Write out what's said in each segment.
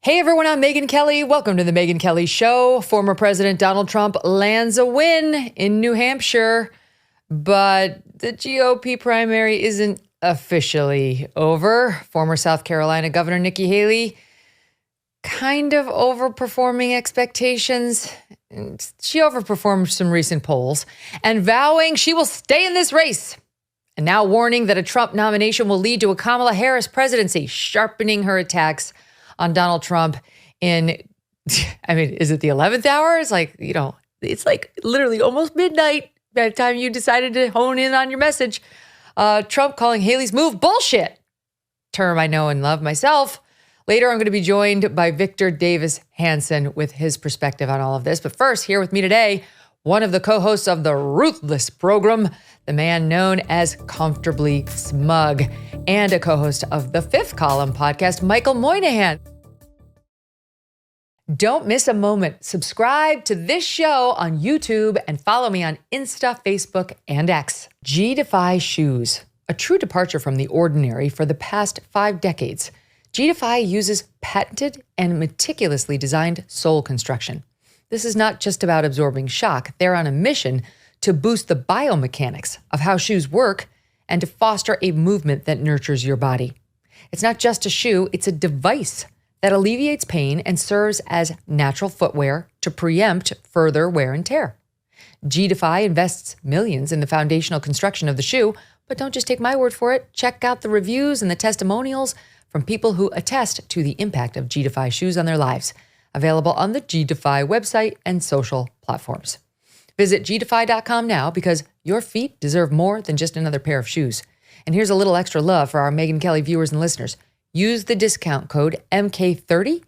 Hey everyone, I'm Megyn Kelly. Welcome to the Megyn Kelly Show. Former President Donald Trump lands a win in New Hampshire, but the GOP primary isn't officially over. Former South Carolina Governor Nikki Haley kind of overperforming expectations. She overperformed some recent polls and vowing she will stay in this race. And now warning that a Trump nomination will lead to a Kamala Harris presidency, sharpening her attacks on Donald Trump is it the 11th hour? It's like, it's like literally almost midnight by the time you decided to hone in on your message. Trump calling Haley's move bullshit, term I know and love myself. Later, I'm going to be joined by Victor Davis Hanson with his perspective on all of this. But first, here with me today, one of the co-hosts of the Ruthless program, the man known as Comfortably Smug, and a co-host of the Fifth Column podcast, Michael Moynihan. Don't miss a moment. Subscribe to this show on YouTube and follow me on Insta, Facebook, and X. G-Defy shoes, a true departure from the ordinary for the past 5 decades. G-Defy uses patented and meticulously designed sole construction. This is not just about absorbing shock. They're on a mission to boost the biomechanics of how shoes work and to foster a movement that nurtures your body. It's not just a shoe, it's a device that alleviates pain and serves as natural footwear to preempt further wear and tear. G-Defy invests millions in the foundational construction of the shoe, but don't just take my word for it. Check out the reviews and the testimonials from people who attest to the impact of G-Defy shoes on their lives. Available on the G-Defy website and social platforms. Visit gdefy.com now because your feet deserve more than just another pair of shoes. And here's a little extra love for our Megyn Kelly viewers and listeners. Use the discount code MK30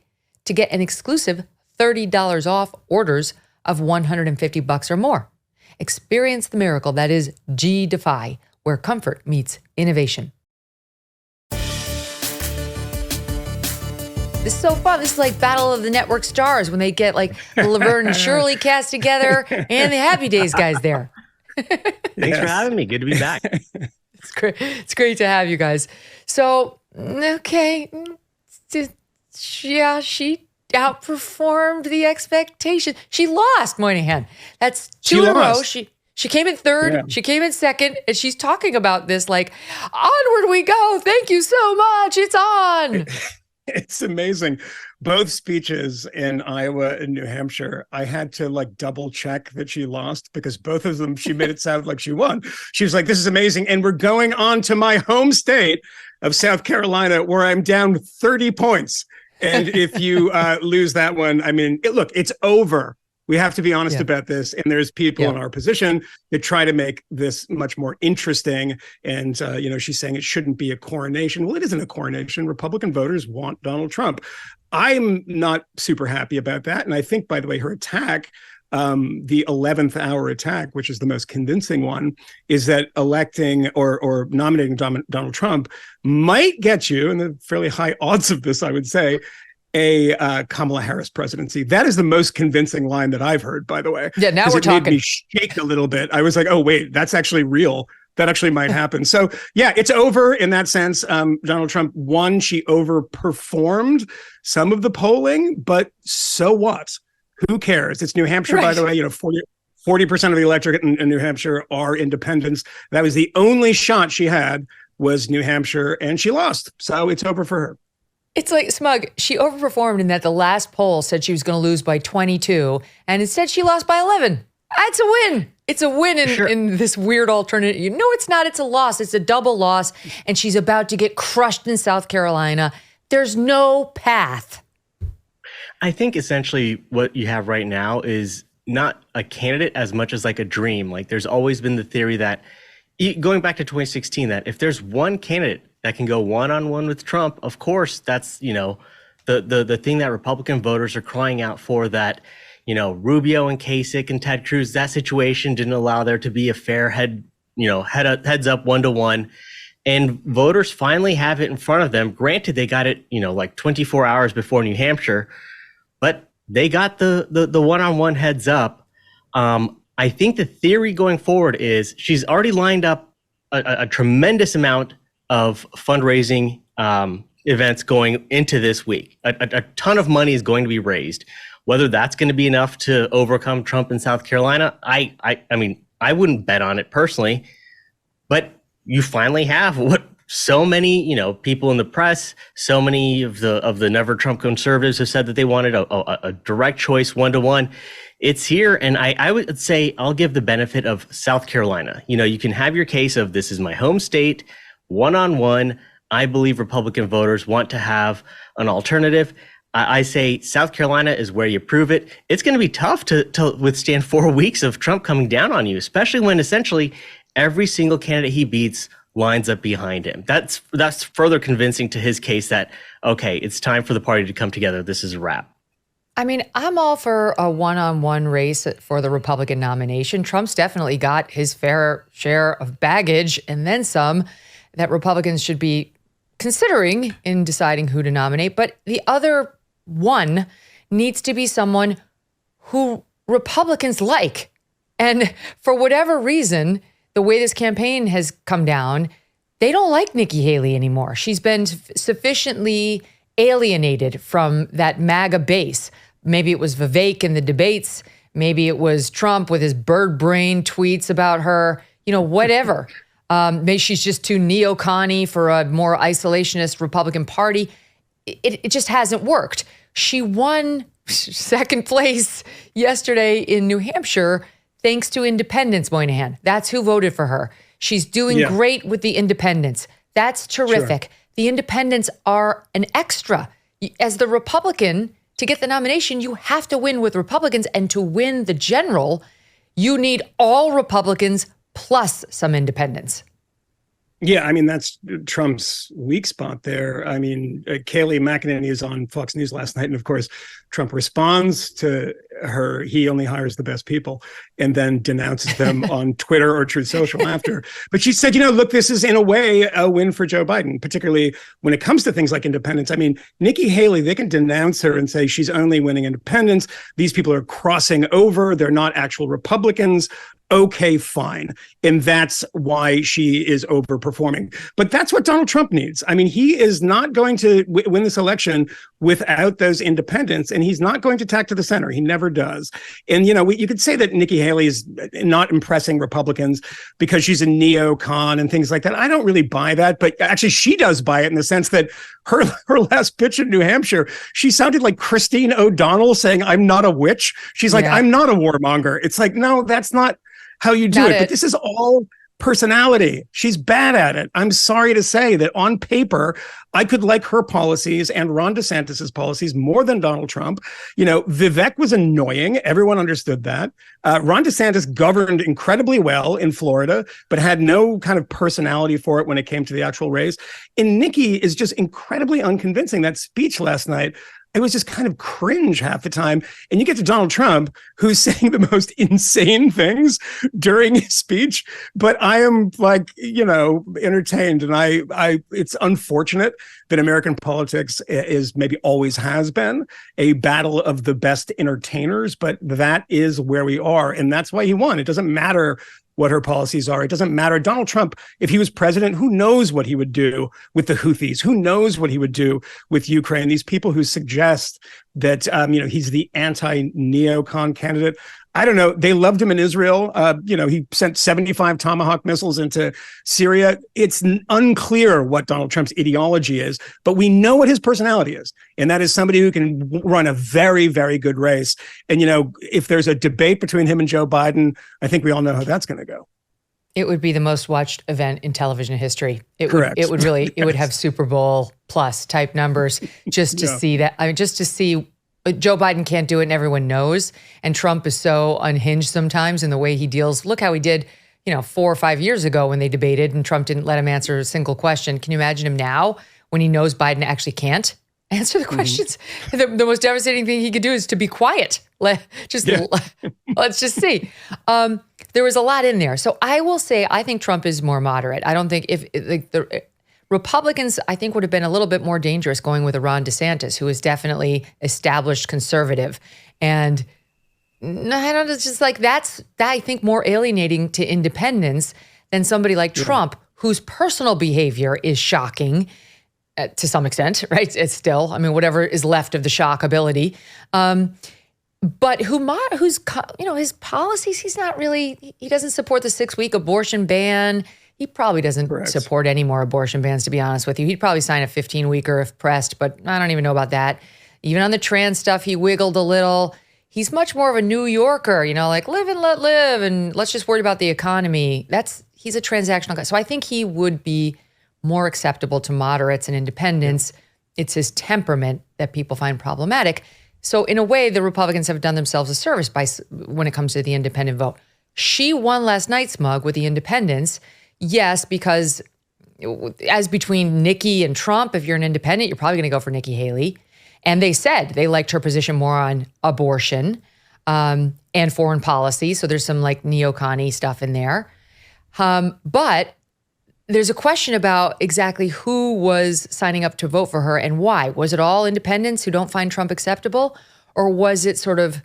to get an exclusive $30 off orders of $150 or more. Experience the miracle that is G-Defy, where comfort meets innovation. This is so fun. This is like Battle of the Network Stars when they get like the Laverne and Shirley cast together and the Happy Days guys there. Thanks for having me. Good to be back. It's great. It's great to have you guys. So, okay. Yeah, she outperformed the expectation. She lost, Moynihan. That's 2 in a row. She came in third. Yeah. She came in second. And she's talking about this like, onward we go. Thank you so much. It's on. It's amazing. Both speeches in Iowa and New Hampshire, I had to double check that she lost because both of them, she made it sound like she won. She was like, this is amazing. And we're going on to my home state of South Carolina where I'm down 30 points. And if you lose that one, it's over. We have to be honest about this. And there's people in our position that try to make this much more interesting. And, she's saying it shouldn't be a coronation. Well, it isn't a coronation. Republican voters want Donald Trump. I'm not super happy about that. And I think, by the way, her attack, the 11th hour attack, which is the most convincing one, is that electing or nominating Donald Trump might get you, and the fairly high odds of this, I would say, a Kamala Harris presidency. That is the most convincing line that I've heard, by the way. Yeah, now we're talking. Made me shake a little bit. I was like, oh, wait, that's actually real. That actually might happen. So, yeah, it's over in that sense. Donald Trump won. She overperformed some of the polling, but so what? Who cares? It's New Hampshire, right. By the way, 40% of the electorate in New Hampshire are independents. That was the only shot she had was New Hampshire, and she lost. So it's over for her. It's like, Smug, she overperformed in that the last poll said she was going to lose by 22, and instead she lost by 11. That's a win. It's a win in this weird alternative. No, it's not. It's a loss. It's a double loss, and she's about to get crushed in South Carolina. There's no path. I think essentially what you have right now is not a candidate as much as like a dream. Like there's always been the theory that, going back to 2016, that if there's one candidate that can go one-on-one with Trump, of course, that's, the thing that Republican voters are crying out for, that, Rubio and Kasich and Ted Cruz, that situation didn't allow there to be a fair heads up 1-to-1. And voters finally have it in front of them. Granted, they got it, 24 hours before New Hampshire, but they got the one-on-one heads up. I think the theory going forward is she's already lined up a tremendous amount of fundraising events going into this week. A ton of money is going to be raised. Whether that's going to be enough to overcome Trump in South Carolina, I mean, I wouldn't bet on it personally. But you finally have what so many, people in the press, so many of the Never Trump conservatives have said that they wanted a direct choice, 1-to-1. It's here, and I would say I'll give the benefit of South Carolina. You can have your case of this is my home state, one-on-one. I believe Republican voters want to have an alternative. I say South Carolina is where you prove it. It's going to be tough to withstand 4 weeks of Trump coming down on you, especially when essentially every single candidate he beats lines up behind him. That's further convincing to his case that, okay, it's time for the party to come together. This is a wrap. I mean, I'm all for a one-on-one race for the Republican nomination. Trump's definitely got his fair share of baggage and then some that Republicans should be considering in deciding who to nominate. But the other one needs to be someone who Republicans like. And for whatever reason, the way this campaign has come down, they don't like Nikki Haley anymore. She's been sufficiently alienated from that MAGA base. Maybe it was Vivek in the debates. Maybe it was Trump with his bird brain tweets about her, whatever. Maybe she's just too neocon-y for a more isolationist Republican Party. It just hasn't worked. She won second place yesterday in New Hampshire thanks to independents, Moynihan. That's who voted for her. She's doing great with the independents. That's terrific. Sure. The independents are an extra. As the Republican, to get the nomination, you have to win with Republicans. And to win the general, you need all Republicans plus some independents. Yeah, I mean, that's Trump's weak spot there. I mean, Kayleigh McEnany is on Fox News last night. And of course, Trump responds to her, he only hires the best people, and then denounces them on Twitter or Truth Social after. But she said, look, this is in a way a win for Joe Biden, particularly when it comes to things like independence. I mean, Nikki Haley, they can denounce her and say she's only winning independents. These people are crossing over. They're not actual Republicans. Okay, fine. And that's why she is overperforming. But that's what Donald Trump needs. I mean, he is not going to win this election without those independents, and he's not going to tack to the center. He never does. And, you could say that Nikki Haley is not impressing Republicans because she's a neocon and things like that. I don't really buy that, but actually she does buy it in the sense that her last pitch in New Hampshire, she sounded like Christine O'Donnell saying, I'm not a witch. She's like, I'm not a warmonger. It's like, no, that's not how you do it. But this is all personality. She's bad at it. I'm sorry to say that on paper, I could like her policies and Ron DeSantis's policies more than Donald Trump. Vivek was annoying. Everyone understood that. Ron DeSantis governed incredibly well in Florida, but had no kind of personality for it when it came to the actual race. And Nikki is just incredibly unconvincing. That speech last night, it was just kind of cringe half the time. And you get to Donald Trump, who's saying the most insane things during his speech. But I am entertained. And it's unfortunate that American politics is maybe always has been a battle of the best entertainers. But that is where we are. And that's why he won. It doesn't matter what her policies are. It doesn't matter. Donald Trump, if he was president, who knows what he would do with the Houthis? Who knows what he would do with Ukraine? These people who suggest that, he's the anti-neocon candidate. I don't know. They loved him in Israel. He sent 75 Tomahawk missiles into Syria. It's unclear what Donald Trump's ideology is, but we know what his personality is. And that is somebody who can run a very, very good race. And, if there's a debate between him and Joe Biden, I think we all know how that's going to go. It would be the most watched event in television history. Correct. It would really, it would have Super Bowl plus type numbers just to see that. I mean, just to see. Joe Biden can't do it and everyone knows. And Trump is so unhinged sometimes in the way he deals. Look how he did, 4 or 5 years ago when they debated and Trump didn't let him answer a single question. Can you imagine him now when he knows Biden actually can't answer the questions? Mm-hmm. The most devastating thing he could do is to be quiet. Let's just see. There was a lot in there. So I will say, I think Trump is more moderate. I don't think the Republicans, I think, would have been a little bit more dangerous going with a Ron DeSantis, who is definitely established conservative. And I don't know, it's just like that's, I think, more alienating to independents than somebody like Trump, whose personal behavior is shocking. to some extent, right? It's still, I mean, whatever is left of the shock ability. But who's, his policies, he's not really, he doesn't support the 6-week abortion ban. He probably doesn't support any more abortion bans, to be honest with you. He'd probably sign a 15-weeker if pressed, but I don't even know about that. Even on the trans stuff, he wiggled a little. He's much more of a New Yorker, like live and let live, and let's just worry about the economy. He's a transactional guy. So I think he would be more acceptable to moderates and independents. It's his temperament that people find problematic. So in a way, the Republicans have done themselves a service when it comes to the independent vote. She won last night, Smug, with the independents. Yes, because as between Nikki and Trump, if you're an independent, you're probably going to go for Nikki Haley. And they said they liked her position more on abortion and foreign policy. So there's some like neocon stuff in there. But there's a question about exactly who was signing up to vote for her and why. Was it all independents who don't find Trump acceptable? Or was it sort of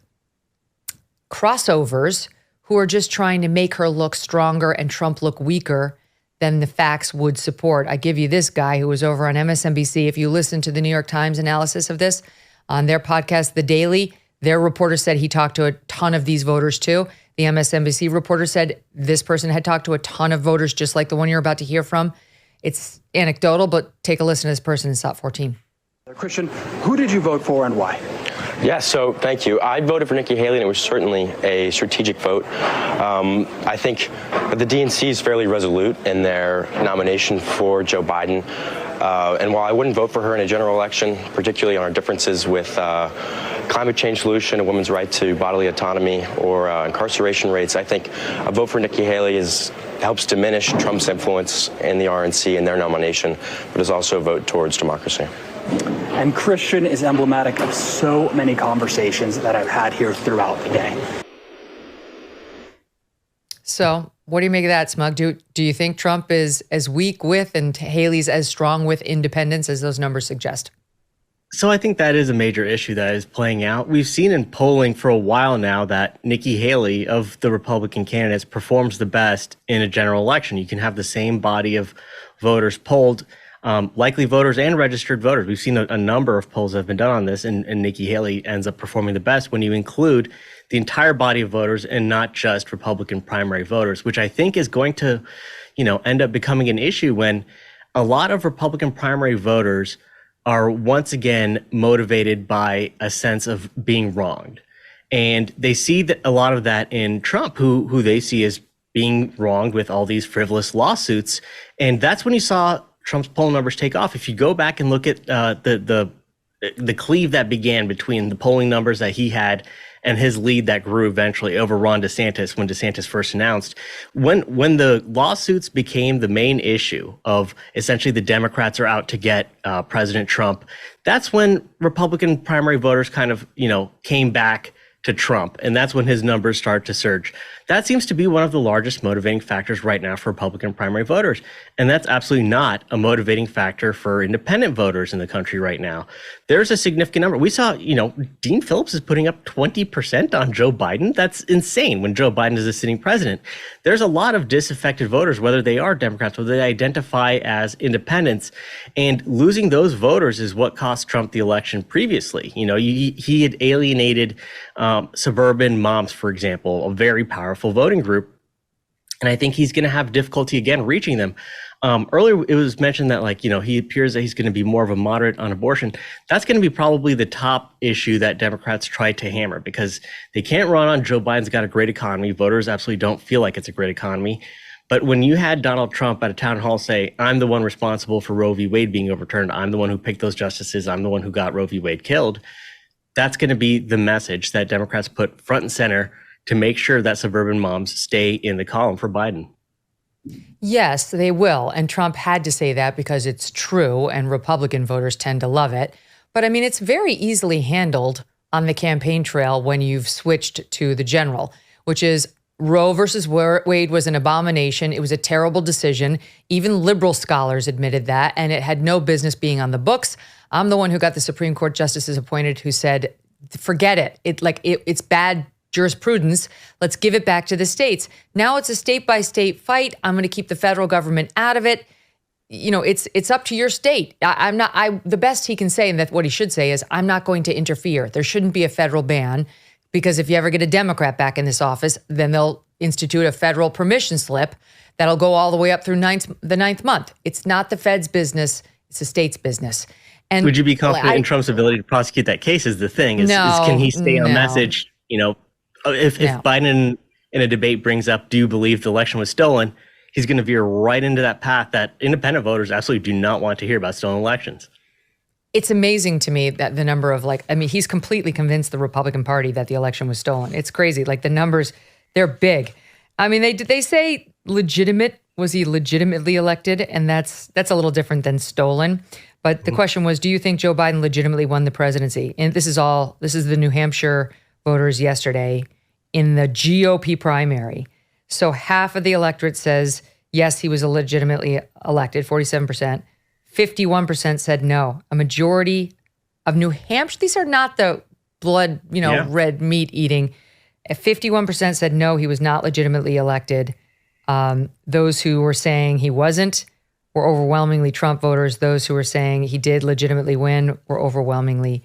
crossovers who are just trying to make her look stronger and Trump look weaker than the facts would support? I give you this guy who was over on MSNBC. If you listen to the New York Times analysis of this on their podcast, The Daily, their reporter said he talked to a ton of these voters too. The MSNBC reporter said this person had talked to a ton of voters, just like the one you're about to hear from. It's anecdotal, but take a listen to this person in SOT 14. Christian, who did you vote for and why? Yeah, so thank you. I voted for Nikki Haley, and it was certainly a strategic vote. I think that the DNC is fairly resolute in their nomination for Joe Biden. And while I wouldn't vote for her in a general election, particularly on our differences with climate change solution, a woman's right to bodily autonomy, or incarceration rates, I think a vote for Nikki Haley helps diminish Trump's influence in the RNC and their nomination, but is also a vote towards democracy. And Christian is emblematic of so many conversations that I've had here throughout the day. So what do you make of that, Smug? Do you think Trump is as weak with and Haley's as strong with independents as those numbers suggest? So I think that is a major issue that is playing out. We've seen in polling for a while now that Nikki Haley of the Republican candidates performs the best in a general election. You can have the same body of voters polled, likely voters and registered voters. We've seen a number of polls that have been done on this, and Nikki Haley ends up performing the best when you include the entire body of voters and not just Republican primary voters, which I think is going to, end up becoming an issue when a lot of Republican primary voters are once again motivated by a sense of being wronged. And they see that a lot of that in Trump, who they see as being wronged with all these frivolous lawsuits. And that's when you saw Trump's poll numbers take off. If you go back and look at the cleave that began between the polling numbers that he had and his lead that grew eventually over Ron DeSantis when DeSantis first announced, when the lawsuits became the main issue of essentially the Democrats are out to get President Trump, that's when Republican primary voters kind of, came back to Trump. And that's when his numbers start to surge. That seems to be one of the largest motivating factors right now for Republican primary voters. And that's absolutely not a motivating factor for independent voters in the country right now. There's a significant number. We saw, Dean Phillips is putting up 20% on Joe Biden. That's insane when Joe Biden is a sitting president. There's a lot of disaffected voters, whether they are Democrats, whether they identify as independents. And losing those voters is what cost Trump the election previously. He had alienated suburban moms, for example, a very powerful voting group. And I think he's going to have difficulty again reaching them. Earlier, it was mentioned that he appears that he's going to be more of a moderate on abortion. That's going to be probably the top issue that Democrats try to hammer because they can't run on Joe Biden's got a great economy. Voters absolutely don't feel like it's a great economy. But when you had Donald Trump at a town hall say, I'm the one responsible for Roe v. Wade being overturned, I'm the one who picked those justices, I'm the one who got Roe v. Wade killed, that's going to be the message that Democrats put front and center to make sure that suburban moms stay in the column for Biden. Yes, they will. And Trump had to say that because it's true and Republican voters tend to love it. But I mean, it's very easily handled on the campaign trail when you've switched to the general, which is Roe versus Wade was an abomination. It was a terrible decision. Even liberal scholars admitted that, and it had no business being on the books. I'm the one who got the Supreme Court justices appointed who said, forget it. It's bad jurisprudence. Let's give it back to the states. Now it's a state by state fight. I'm going to keep the federal government out of it. it's up to your state. The best he can say, and that what he should say is, I'm not going to interfere. There shouldn't be a federal ban, because if you ever get a Democrat back in this office, then they'll institute a federal permission slip that'll go all the way up through the ninth month. It's not the Fed's business. It's the state's business. And would you be confident in Trump's ability to prosecute that case is the thing. Can he stay on message? If Biden in a debate brings up, do you believe the election was stolen? He's going to veer right into that path that independent voters absolutely do not want to hear about stolen elections. It's amazing to me that the number of he's completely convinced the Republican Party that the election was stolen. It's crazy. Like the numbers, they're big. I mean, they say legitimate. Was he legitimately elected? And that's a little different than stolen. But the question was, do you think Joe Biden legitimately won the presidency? And this is the New Hampshire voters yesterday in the GOP primary. So half of the electorate says, yes, he was legitimately elected, 47%. 51% said no. A majority of New Hampshire, these are not the blood, red meat eating. 51% said no, he was not legitimately elected. Those who were saying he wasn't were overwhelmingly Trump voters. Those who were saying he did legitimately win were overwhelmingly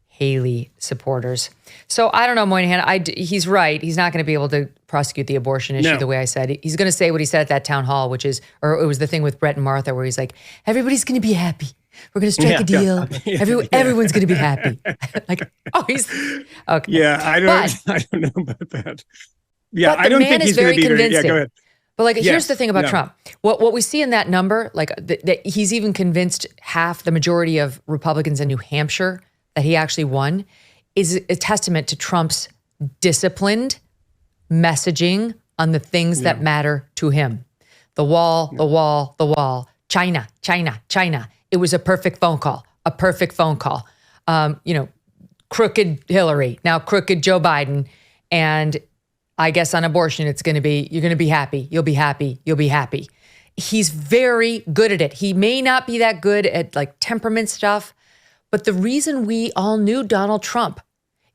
Haley supporters. So I don't know, Moynihan. He's right. He's not going to be able to prosecute the abortion issue the way I said. He's going to say what he said at that town hall, it was the thing with Brett and Martha, where he's like, everybody's going to be happy. We're going to strike a deal. Everyone's going to be happy. He's okay. Yeah, I don't know about that. Yeah, I don't think he's going to be convincing. Yeah, go ahead. But here's the thing about Trump. What we see in that number, that he's even convinced the majority of Republicans in New Hampshire that he actually won, is a testament to Trump's disciplined messaging on the things that matter to him. The wall, the wall, the wall. China, China, China. It was a perfect phone call. Crooked Hillary, now crooked Joe Biden. And I guess on abortion, you're going to be happy. You'll be happy. You'll be happy. He's very good at it. He may not be that good at temperament stuff, but the reason we all knew Donald Trump,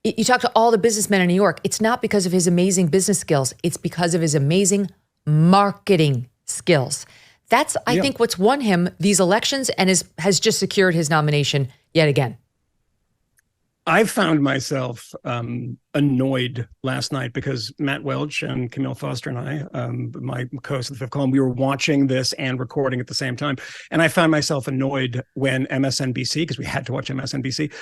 you talk to all the businessmen in New York, it's not because of his amazing business skills. It's because of his amazing marketing skills. That's, I think, what's won him these elections and has just secured his nomination yet again. I found myself annoyed last night because Matt Welch and Camille Foster and I, my co-host of the Fifth Column, we were watching this and recording at the same time. And I found myself annoyed when MSNBC, because we had to watch MSNBC,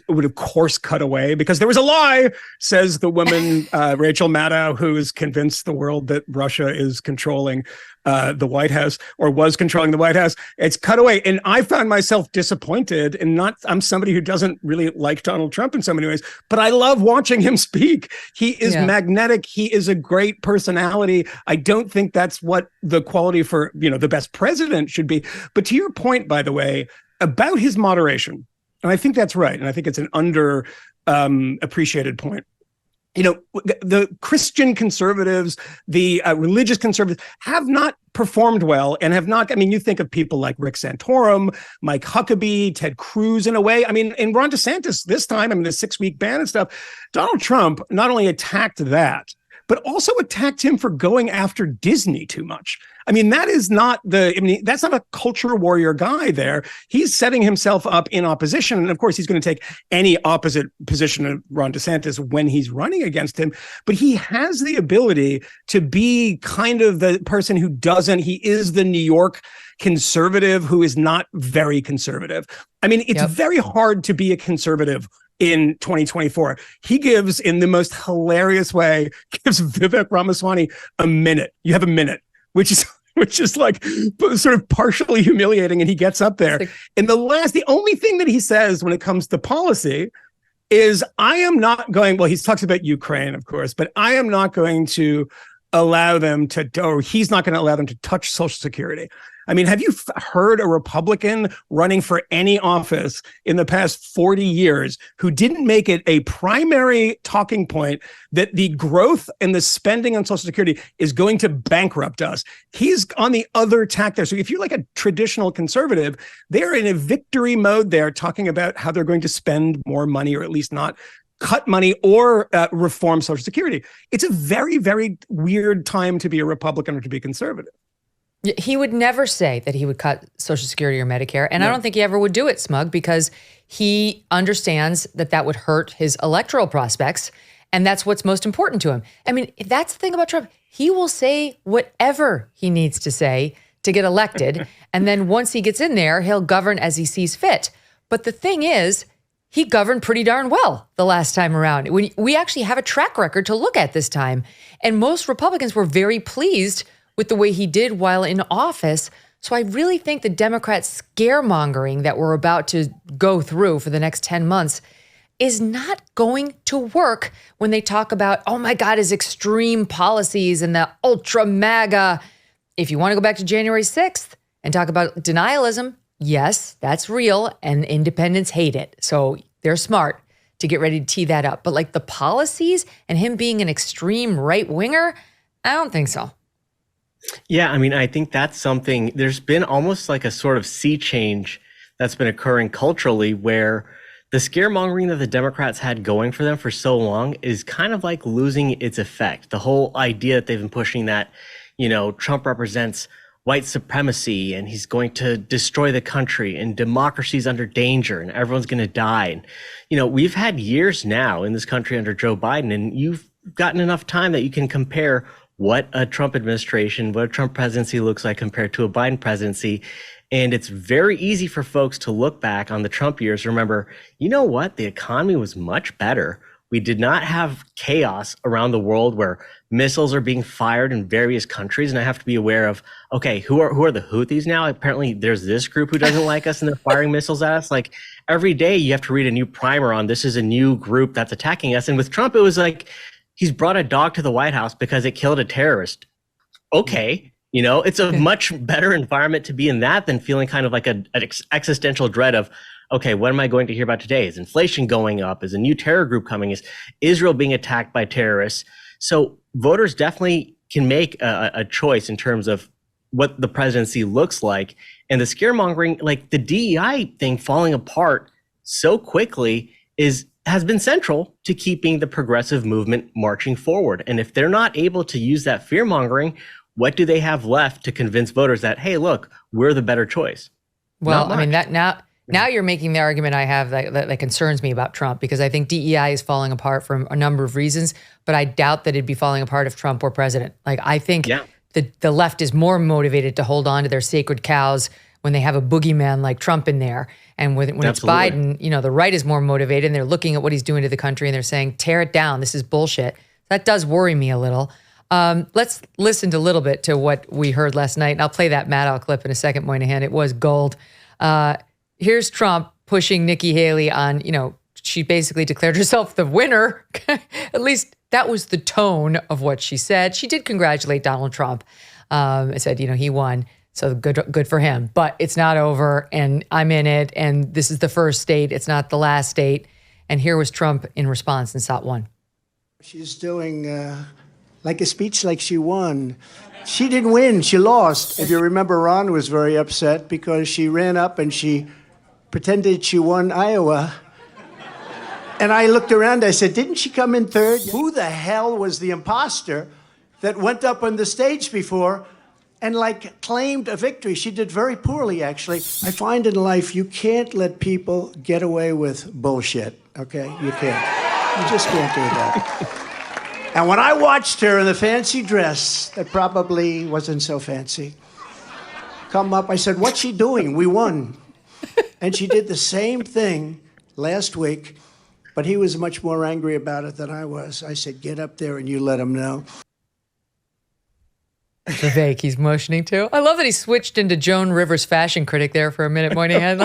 would of course cut away because there was a lie, says the woman, Rachel Maddow, who is convinced the world that Russia is controlling the White House, or was controlling the White House. It's cut away. And I found myself disappointed, and I'm somebody who doesn't really like Donald Trump in so many ways, but I love watching him speak. He is magnetic. He is a great personality. I don't think that's what the quality for, the best president should be. But to your point, by the way, about his moderation, and I think that's right. And I think it's an under appreciated point. The Christian conservatives, the religious conservatives have not performed well and have not. I mean, you think of people like Rick Santorum, Mike Huckabee, Ted Cruz, in a way. I mean, and Ron DeSantis this time, the 6-week ban and stuff. Donald Trump not only attacked that, but also attacked him for going after Disney too much. I mean, that's not a culture warrior guy there. He's setting himself up in opposition. And of course, he's going to take any opposite position of Ron DeSantis when he's running against him. But he has the ability to be kind of the person he is the New York conservative who is not very conservative. I mean, it's very hard to be a conservative in 2024. He gives, in the most hilarious way, gives Vivek Ramaswamy a minute. You have a minute, which is like sort of partially humiliating. And he gets up there. And the only thing that he says when it comes to policy is, I am not going, well, he talks about Ukraine, of course, but I am not going to allow them to, or he's not going to allow them to touch Social Security. I mean, have you heard a Republican running for any office in the past 40 years who didn't make it a primary talking point that the growth and the spending on Social Security is going to bankrupt us? He's on the other tack there. So if you're like a traditional conservative, they're in a victory mode there, talking about how they're going to spend more money, or at least not cut money or reform Social Security. It's a very, very weird time to be a Republican or to be conservative. He would never say that he would cut Social Security or Medicare. And I don't think he ever would do it, Smug, because he understands that that would hurt his electoral prospects. And that's what's most important to him. I mean, that's the thing about Trump. He will say whatever he needs to say to get elected. And then once he gets in there, he'll govern as he sees fit. But the thing is, he governed pretty darn well the last time around. We actually have a track record to look at this time. And most Republicans were very pleased with the way he did while in office. So I really think the Democrat scaremongering that we're about to go through for the next 10 months is not going to work when they talk about, oh my God, his extreme policies and the ultra MAGA. If you want to go back to January 6th and talk about denialism, yes, that's real, and independents hate it. So they're smart to get ready to tee that up. But like the policies and him being an extreme right winger, I don't think so. Yeah, I mean, I think that's something, there's been almost like a sort of sea change that's been occurring culturally where the scaremongering that the Democrats had going for them for so long is kind of like losing its effect. The whole idea that they've been pushing that, Trump represents white supremacy and he's going to destroy the country and democracy's under danger and everyone's going to die. And, we've had years now in this country under Joe Biden, and you've gotten enough time that you can compare what a Trump administration, what a Trump presidency looks like compared to a Biden presidency. And it's very easy for folks to look back on the Trump years. Remember, you know what? The economy was much better. We did not have chaos around the world where missiles are being fired in various countries. And I have to be aware of, okay, who are the Houthis now? Apparently there's this group who doesn't like us and they're firing missiles at us. Like every day you have to read a new primer on this is a new group that's attacking us. And with Trump, it was like, he's brought a dog to the White House because it killed a terrorist. Okay. It's a much better environment to be in that than feeling kind of like an existential dread of, okay, what am I going to hear about today? Is inflation going up? Is a new terror group coming? Is Israel being attacked by terrorists? So voters definitely can make a choice in terms of what the presidency looks like. And the scaremongering, like the DEI thing falling apart so quickly has been central to keeping the progressive movement marching forward. And if they're not able to use that fear mongering, what do they have left to convince voters that, hey, look, we're the better choice? Well, I mean, that now you're making the argument I have that concerns me about Trump, because I think DEI is falling apart for a number of reasons, but I doubt that it'd be falling apart if Trump were president. Like, I think the left is more motivated to hold on to their sacred cows when they have a boogeyman like Trump in there. And when it's Biden, the right is more motivated and they're looking at what he's doing to the country and they're saying, tear it down. This is bullshit. That does worry me a little. Let's listen to a little bit to what we heard last night. And I'll play that Maddow clip in a second, Moynihan. It was gold. Here's Trump pushing Nikki Haley on, she basically declared herself the winner. At least that was the tone of what she said. She did congratulate Donald Trump. It said, he won. So good for him. But it's not over, and I'm in it, and this is the first state. It's not the last state. And here was Trump in response in SOT 1. She's doing like a speech like she won. She didn't win. She lost. If you remember, Ron was very upset because she ran up and she pretended she won Iowa. And I looked around. I said, didn't she come in third? Who the hell was the imposter that went up on the stage before and claimed a victory? She did very poorly, actually. I find in life you can't let people get away with bullshit, okay? You can't. You just can't do that. And when I watched her in the fancy dress that probably wasn't so fancy come up, I said, what's she doing? We won. And she did the same thing last week, but he was much more angry about it than I was. I said, get up there and you let him know. Vivek, he's motioning to. I love that he switched into Joan Rivers fashion critic there for a minute, Moynihan.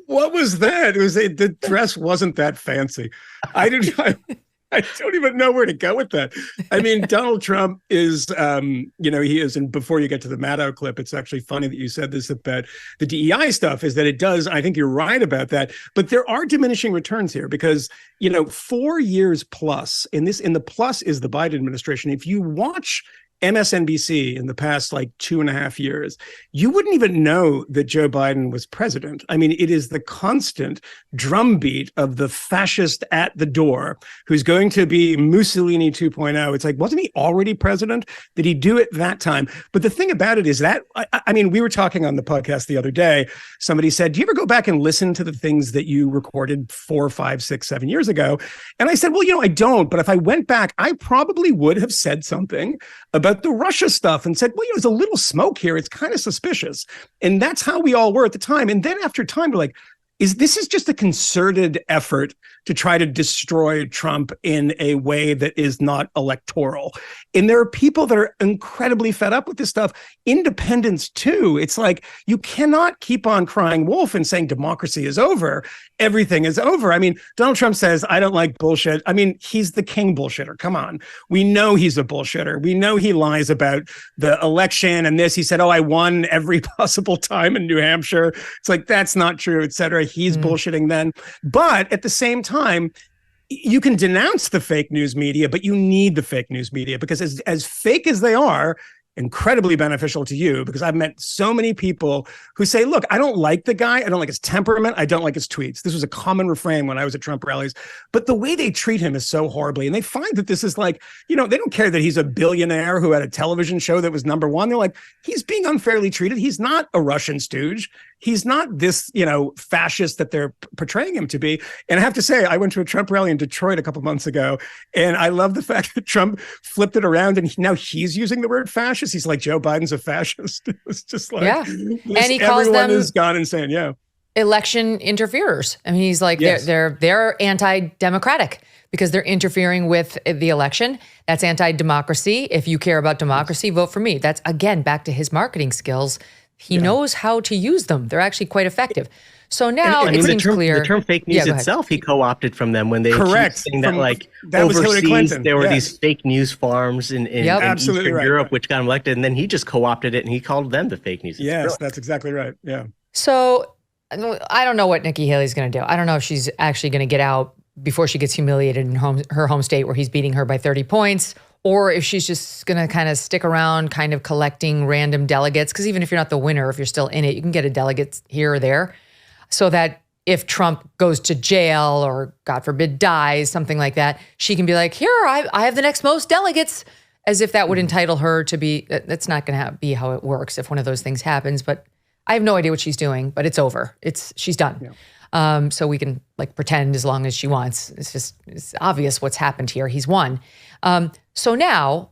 What was that? The dress wasn't that fancy. I don't even know where to go with that. I mean, Donald Trump is, he is, and before you get to the Maddow clip, it's actually funny that you said this about the DEI stuff, is that it does, I think you're right about that, but there are diminishing returns here because, 4 years plus, and the plus is the Biden administration. If you watch MSNBC in the past like 2.5 years, you wouldn't even know that Joe Biden was president. I mean, it is the constant drumbeat of the fascist at the door who's going to be Mussolini 2.0. It's like, wasn't he already president? Did he do it that time? But the thing about it is that, I mean, we were talking on the podcast the other day. Somebody said, do you ever go back and listen to the things that you recorded 4, 5, 6, 7 years ago? And I said, well, I don't. But if I went back, I probably would have said something about the Russia stuff and said, well, there's a little smoke here. It's kind of suspicious. And that's how we all were at the time. And then after time, we're like, this is just a concerted effort to try to destroy Trump in a way that is not electoral. And there are people that are incredibly fed up with this stuff. Independents too. It's like, you cannot keep on crying wolf and saying democracy is over. Everything is over. I mean, Donald Trump says, I don't like bullshit. I mean, he's the king bullshitter. Come on. We know he's a bullshitter. We know he lies about the election and this. He said, I won every possible time in New Hampshire. It's like, that's not true, et cetera. He's bullshitting then. But at the same time, you can denounce the fake news media, but you need the fake news media because as fake as they are, incredibly beneficial to you, because I've met so many people who say, look, I don't like the guy. I don't like his temperament. I don't like his tweets. This was a common refrain when I was at Trump rallies, but the way they treat him is so horribly. And they find that this is like, they don't care that he's a billionaire who had a television show that was #1. They're like, he's being unfairly treated. He's not a Russian stooge. He's not this, fascist that they're portraying him to be. And I have to say, I went to a Trump rally in Detroit a couple months ago, and I love the fact that Trump flipped it around and now he's using the word fascist. He's like, Joe Biden's a fascist. It's just like, yeah. And he calls everyone them has gone insane. Yeah. Election interferers. I mean, he's like, yes. they're anti-democratic because they're interfering with the election. That's anti-democracy. If you care about democracy, vote for me. That's, again, back to his marketing skills. He knows how to use them. They're actually quite effective. So now it seems clear. The term fake news itself, he co-opted from them when they correct saying that that was Hillary overseas Clinton. there were these fake news farms in Eastern Europe, which got him elected, and then he just co-opted it and he called them the fake news. Yes, that's exactly right. Yeah. So I don't know what Nikki Haley's going to do. I don't know if she's actually going to get out before she gets humiliated in her home state where he's beating her by 30 points. Or if she's just going to kind of stick around kind of collecting random delegates, because even if you're not the winner, if you're still in it, you can get a delegate here or there, so that if Trump goes to jail or, God forbid, dies, something like that, she can be like, here, I have the next most delegates, as if that would entitle her to be. That's not going to be how it works if one of those things happens. But I have no idea what she's doing, but it's over. She's done. Yeah. So we can pretend as long as she wants. It's obvious what's happened here. He's won. So now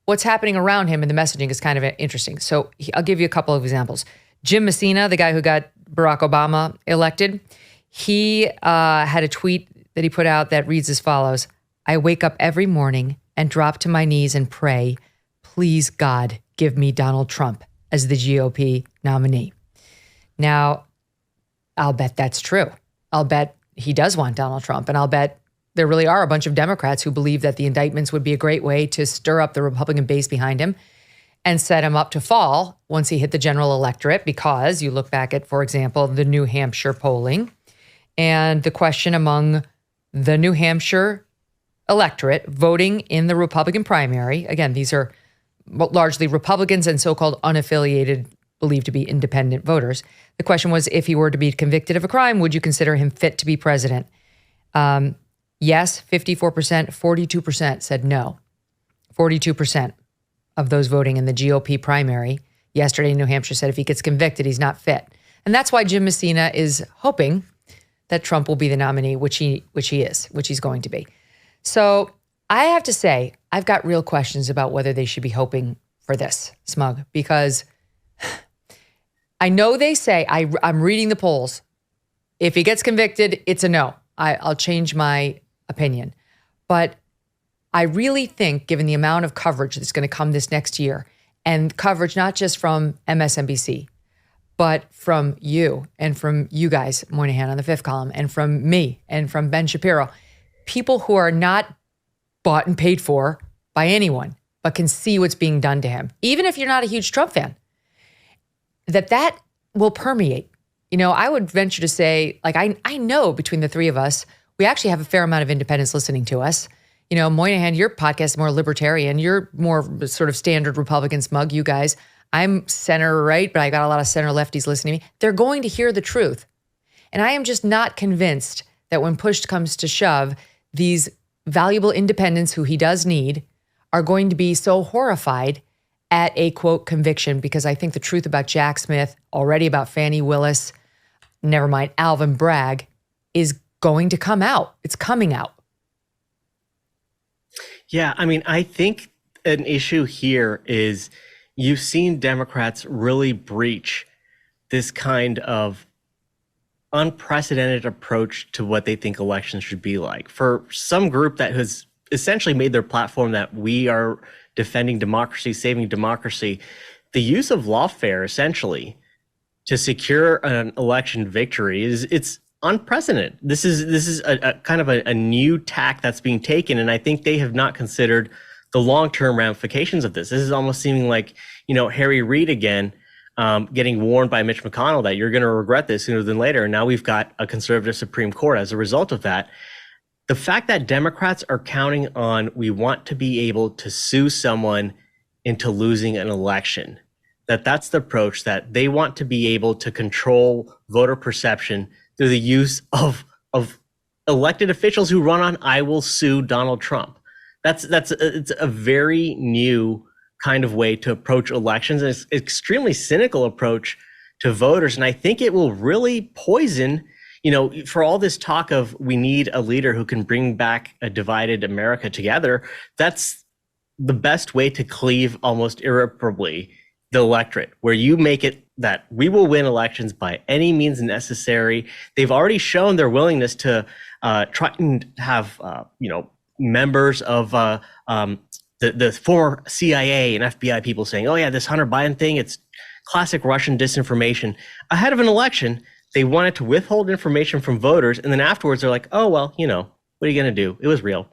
what's happening around him and the messaging is kind of interesting. So I'll give you a couple of examples. Jim Messina, the guy who got Barack Obama elected, he had a tweet that he put out that reads as follows: I wake up every morning and drop to my knees and pray, please God, give me Donald Trump as the GOP nominee. Now, I'll bet that's true. I'll bet he does want Donald Trump, and I'll bet there really are a bunch of Democrats who believe that the indictments would be a great way to stir up the Republican base behind him and set him up to fall once he hit the general electorate, because you look back at, for example, the New Hampshire polling and the question among the New Hampshire electorate voting in the Republican primary. Again, these are largely Republicans and so-called unaffiliated, believed to be independent voters. The question was, if he were to be convicted of a crime, would you consider him fit to be president? Yes, 54%, 42% said no. 42% of those voting in the GOP primary yesterday in New Hampshire said if he gets convicted, he's not fit. And that's why Jim Messina is hoping that Trump will be the nominee, which he's going to be. So I have to say, I've got real questions about whether they should be hoping for this, Smug, because I know they say, I'm reading the polls, if he gets convicted, it's a no. I'll change my opinion. But I really think, given the amount of coverage that's going to come this next year, and coverage not just from MSNBC, but from you and from you guys, Moynihan on the Fifth Column, and from me and from Ben Shapiro, people who are not bought and paid for by anyone, but can see what's being done to him, even if you're not a huge Trump fan, that will permeate. I would venture to say, I know between the three of us, we actually have a fair amount of independents listening to us. Moynihan, your podcast is more libertarian. You're more sort of standard Republican smug, you guys. I'm center right, but I got a lot of center lefties listening to me. They're going to hear the truth. And I am just not convinced that when push comes to shove, these valuable independents who he does need are going to be so horrified at a, quote, conviction, because I think the truth about Jack Smith, already about Fani Willis, never mind Alvin Bragg, is going to come out. It's coming out. Yeah, I mean, I think an issue here is you've seen Democrats really breach this kind of unprecedented approach to what they think elections should be like. For some group that has essentially made their platform that we are defending democracy, saving democracy, the use of lawfare essentially to secure an election victory it's unprecedented. This is a kind of a new tack that's being taken, and I think they have not considered the long-term ramifications of this. This is almost seeming like, Harry Reid again, getting warned by Mitch McConnell that you're going to regret this sooner than later. And now we've got a conservative Supreme Court as a result of that. The fact that Democrats are counting on, we want to be able to sue someone into losing an election, that's the approach, that they want to be able to control voter perception through the use of elected officials who run on, I will sue Donald Trump. It's a very new kind of way to approach elections. And it's an extremely cynical approach to voters. And I think it will really poison, for all this talk of we need a leader who can bring back a divided America together. That's the best way to cleave almost irreparably the electorate, where you make it that we will win elections by any means necessary. They've already shown their willingness to try and have, members of the former CIA and FBI people saying, oh yeah, this Hunter Biden thing, it's classic Russian disinformation. Ahead of an election, they wanted to withhold information from voters. And then afterwards they're like, oh, well, what are you going to do? It was real.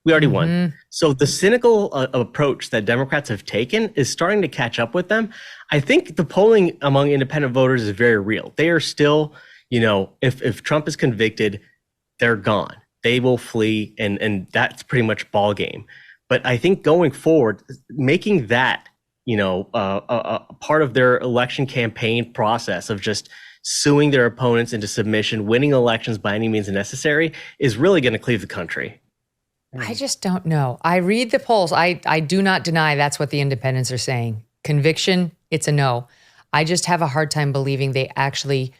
We already won. So the cynical approach that Democrats have taken is starting to catch up with them. I think the polling among independent voters is very real. They are still, if Trump is convicted, they're gone. They will flee, and that's pretty much ball game. But I think going forward, making that, a part of their election campaign process of just suing their opponents into submission, winning elections by any means necessary, is really going to cleave the country. I just don't know. I read the polls. I do not deny that's what the independents are saying. Conviction, it's a no. I just have a hard time believing they actually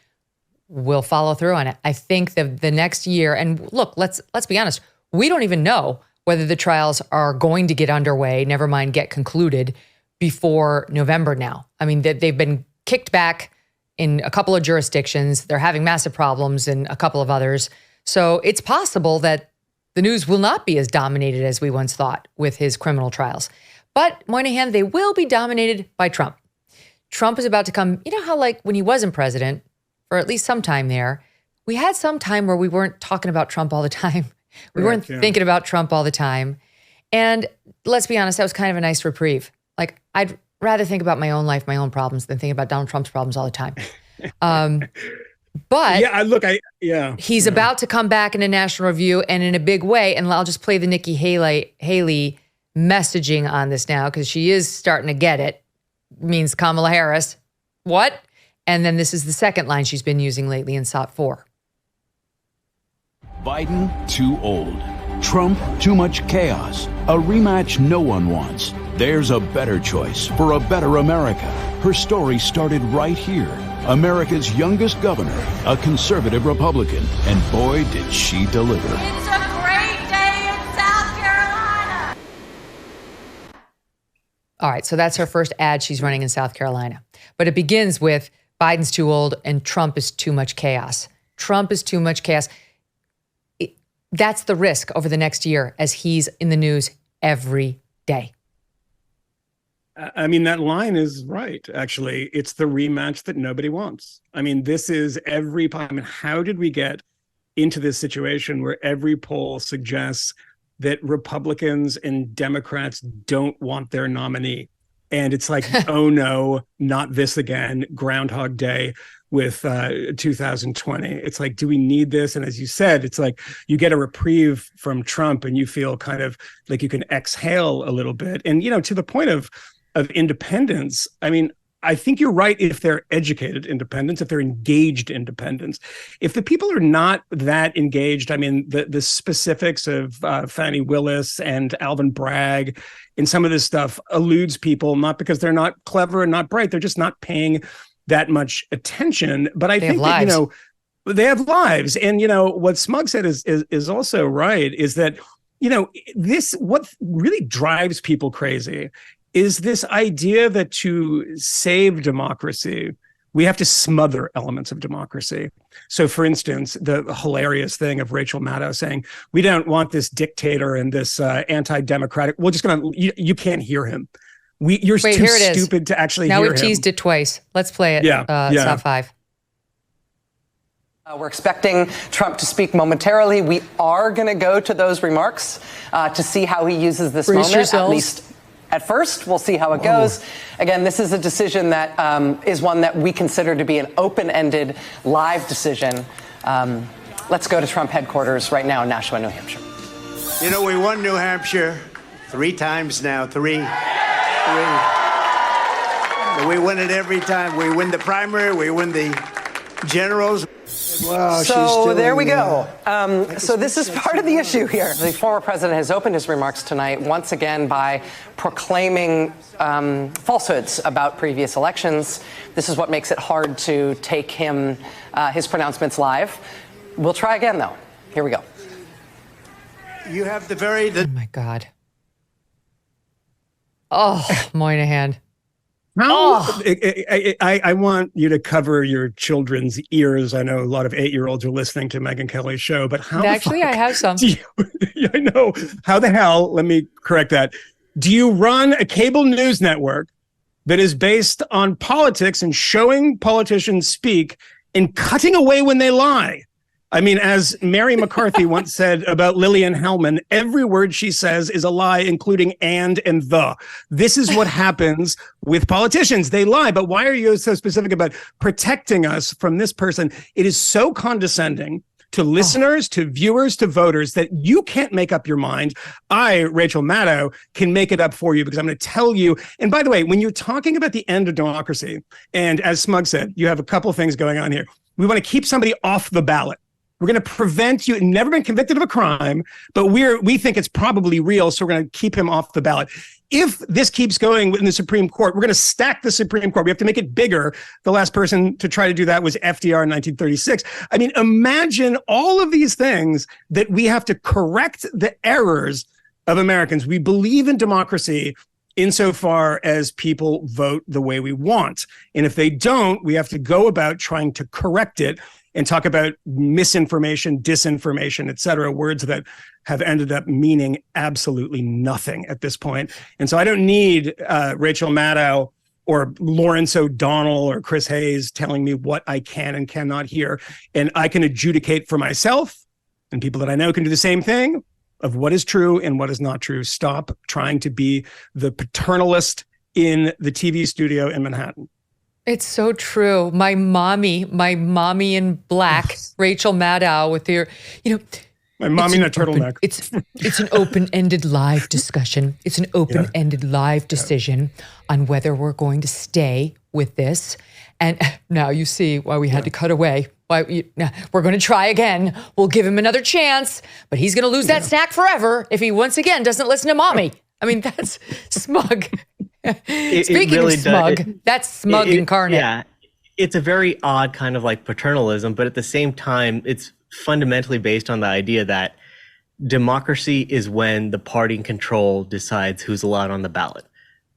will follow through on it. I think the next year, and look, let's be honest, we don't even know whether the trials are going to get underway, never mind get concluded, before November now. I mean, they've been kicked back in a couple of jurisdictions. They're having massive problems in a couple of others. So it's possible that the news will not be as dominated as we once thought with his criminal trials. But Moynihan, they will be dominated by Trump. Trump is about to come, how like when he wasn't president, for at least some time there, we had some time where we weren't talking about Trump all the time. We weren't thinking about Trump all the time. And let's be honest, that was kind of a nice reprieve. Like, I'd rather think about my own life, my own problems, than think about Donald Trump's problems all the time. But he's about to come back in a national review and in a big way. And I'll just play the Nikki Haley messaging on this now, because she is starting to get it. Means Kamala Harris. What? And then this is the second line she's been using lately in SOT 4. Biden, too old. Trump, too much chaos. A rematch no one wants. There's a better choice for a better America. Her story started right here. America's youngest governor, a conservative Republican. And boy, did she deliver. It's a great day in South Carolina. All right, so that's her first ad she's running in South Carolina. But it begins with Biden's too old and Trump is too much chaos. Trump is too much chaos. That's the risk over the next year as he's in the news every day. I mean, that line is right, actually. It's the rematch that nobody wants. I mean, this is every time. I mean, how did we get into this situation where every poll suggests that Republicans and Democrats don't want their nominee? And it's like, oh no, not this again, Groundhog Day. with 2020. It's like, do we need this? And as you said, it's like you get a reprieve from Trump and you feel kind of like you can exhale a little bit. And, you know, to the point of independence, I mean, I think you're right if they're educated independents, if they're engaged independents. If the people are not that engaged, I mean, the specifics of Fani Willis and Alvin Bragg and some of this stuff eludes people, not because they're not clever and not bright. They're just not paying that much attention. But I think that, you know, they have lives. And, you know, what Smug said is also right, is that, you know, what really drives people crazy is this idea that to save democracy, we have to smother elements of democracy. So, for instance, the hilarious thing of Rachel Maddow saying, we don't want this dictator and this anti-democratic, we're just going to, you can't hear him. You're too stupid to actually hear him. Now we've teased it twice. Let's play it. Stop 5. We're expecting Trump to speak momentarily. We are going to go to those remarks to see how he uses this moment, at least at first. We'll see how it goes. Again, this is a decision that is one that we consider to be an open-ended, live decision. Let's go to Trump headquarters right now in Nashua, New Hampshire. You know, we won New Hampshire 3 times now. Three. We win it every time. We win the primary. We win the generals. Wow, so there we go. So this is part of the issue here. The former president has opened his remarks tonight once again by proclaiming falsehoods about previous elections. This is what makes it hard to take his pronouncements live. We'll try again, though. Here we go. You have oh, my God. Oh, Moynihan. I want you to cover your children's ears. I know a lot of 8-year-olds are listening to Megyn Kelly's show, but how actually I have some. I know. How the hell, let me correct that. Do you run a cable news network that is based on politics and showing politicians speak and cutting away when they lie? I mean, as Mary McCarthy once said about Lillian Hellman, every word she says is a lie, including and the. This is what happens with politicians. They lie. But why are you so specific about protecting us from this person? It is so condescending to listeners, to viewers, to voters that you can't make up your mind. I, Rachel Maddow, can make it up for you because I'm going to tell you. And by the way, when you're talking about the end of democracy, and as Smug said, you have a couple of things going on here. We want to keep somebody off the ballot. We're going to prevent you, never been convicted of a crime, but we think it's probably real, so we're going to keep him off the ballot. If this keeps going in the Supreme Court, we're going to stack the Supreme Court. We have to make it bigger. The last person to try to do that was FDR in 1936. I mean, imagine all of these things that we have to correct the errors of Americans. We believe in democracy insofar as people vote the way we want. And if they don't, we have to go about trying to correct it and talk about misinformation, disinformation, et cetera, words that have ended up meaning absolutely nothing at this point. And so I don't need Rachel Maddow or Lawrence O'Donnell or Chris Hayes telling me what I can and cannot hear. And I can adjudicate for myself, and people that I know can do the same thing, of what is true and what is not true. Stop trying to be the paternalist in the TV studio in Manhattan. It's so true. My mommy in black, Rachel Maddow, with your, my mommy in a turtleneck. It's an open-ended live discussion. It's an open-ended live decision on whether we're going to stay with this. And now you see why we had to cut away. We're going to try again. We'll give him another chance, but he's going to lose that snack forever if he once again doesn't listen to mommy. I mean, that's Smug. Speaking really of Smug, that's Smug incarnate. Yeah, it's a very odd kind of like paternalism, but at the same time, it's fundamentally based on the idea that democracy is when the party in control decides who's allowed on the ballot,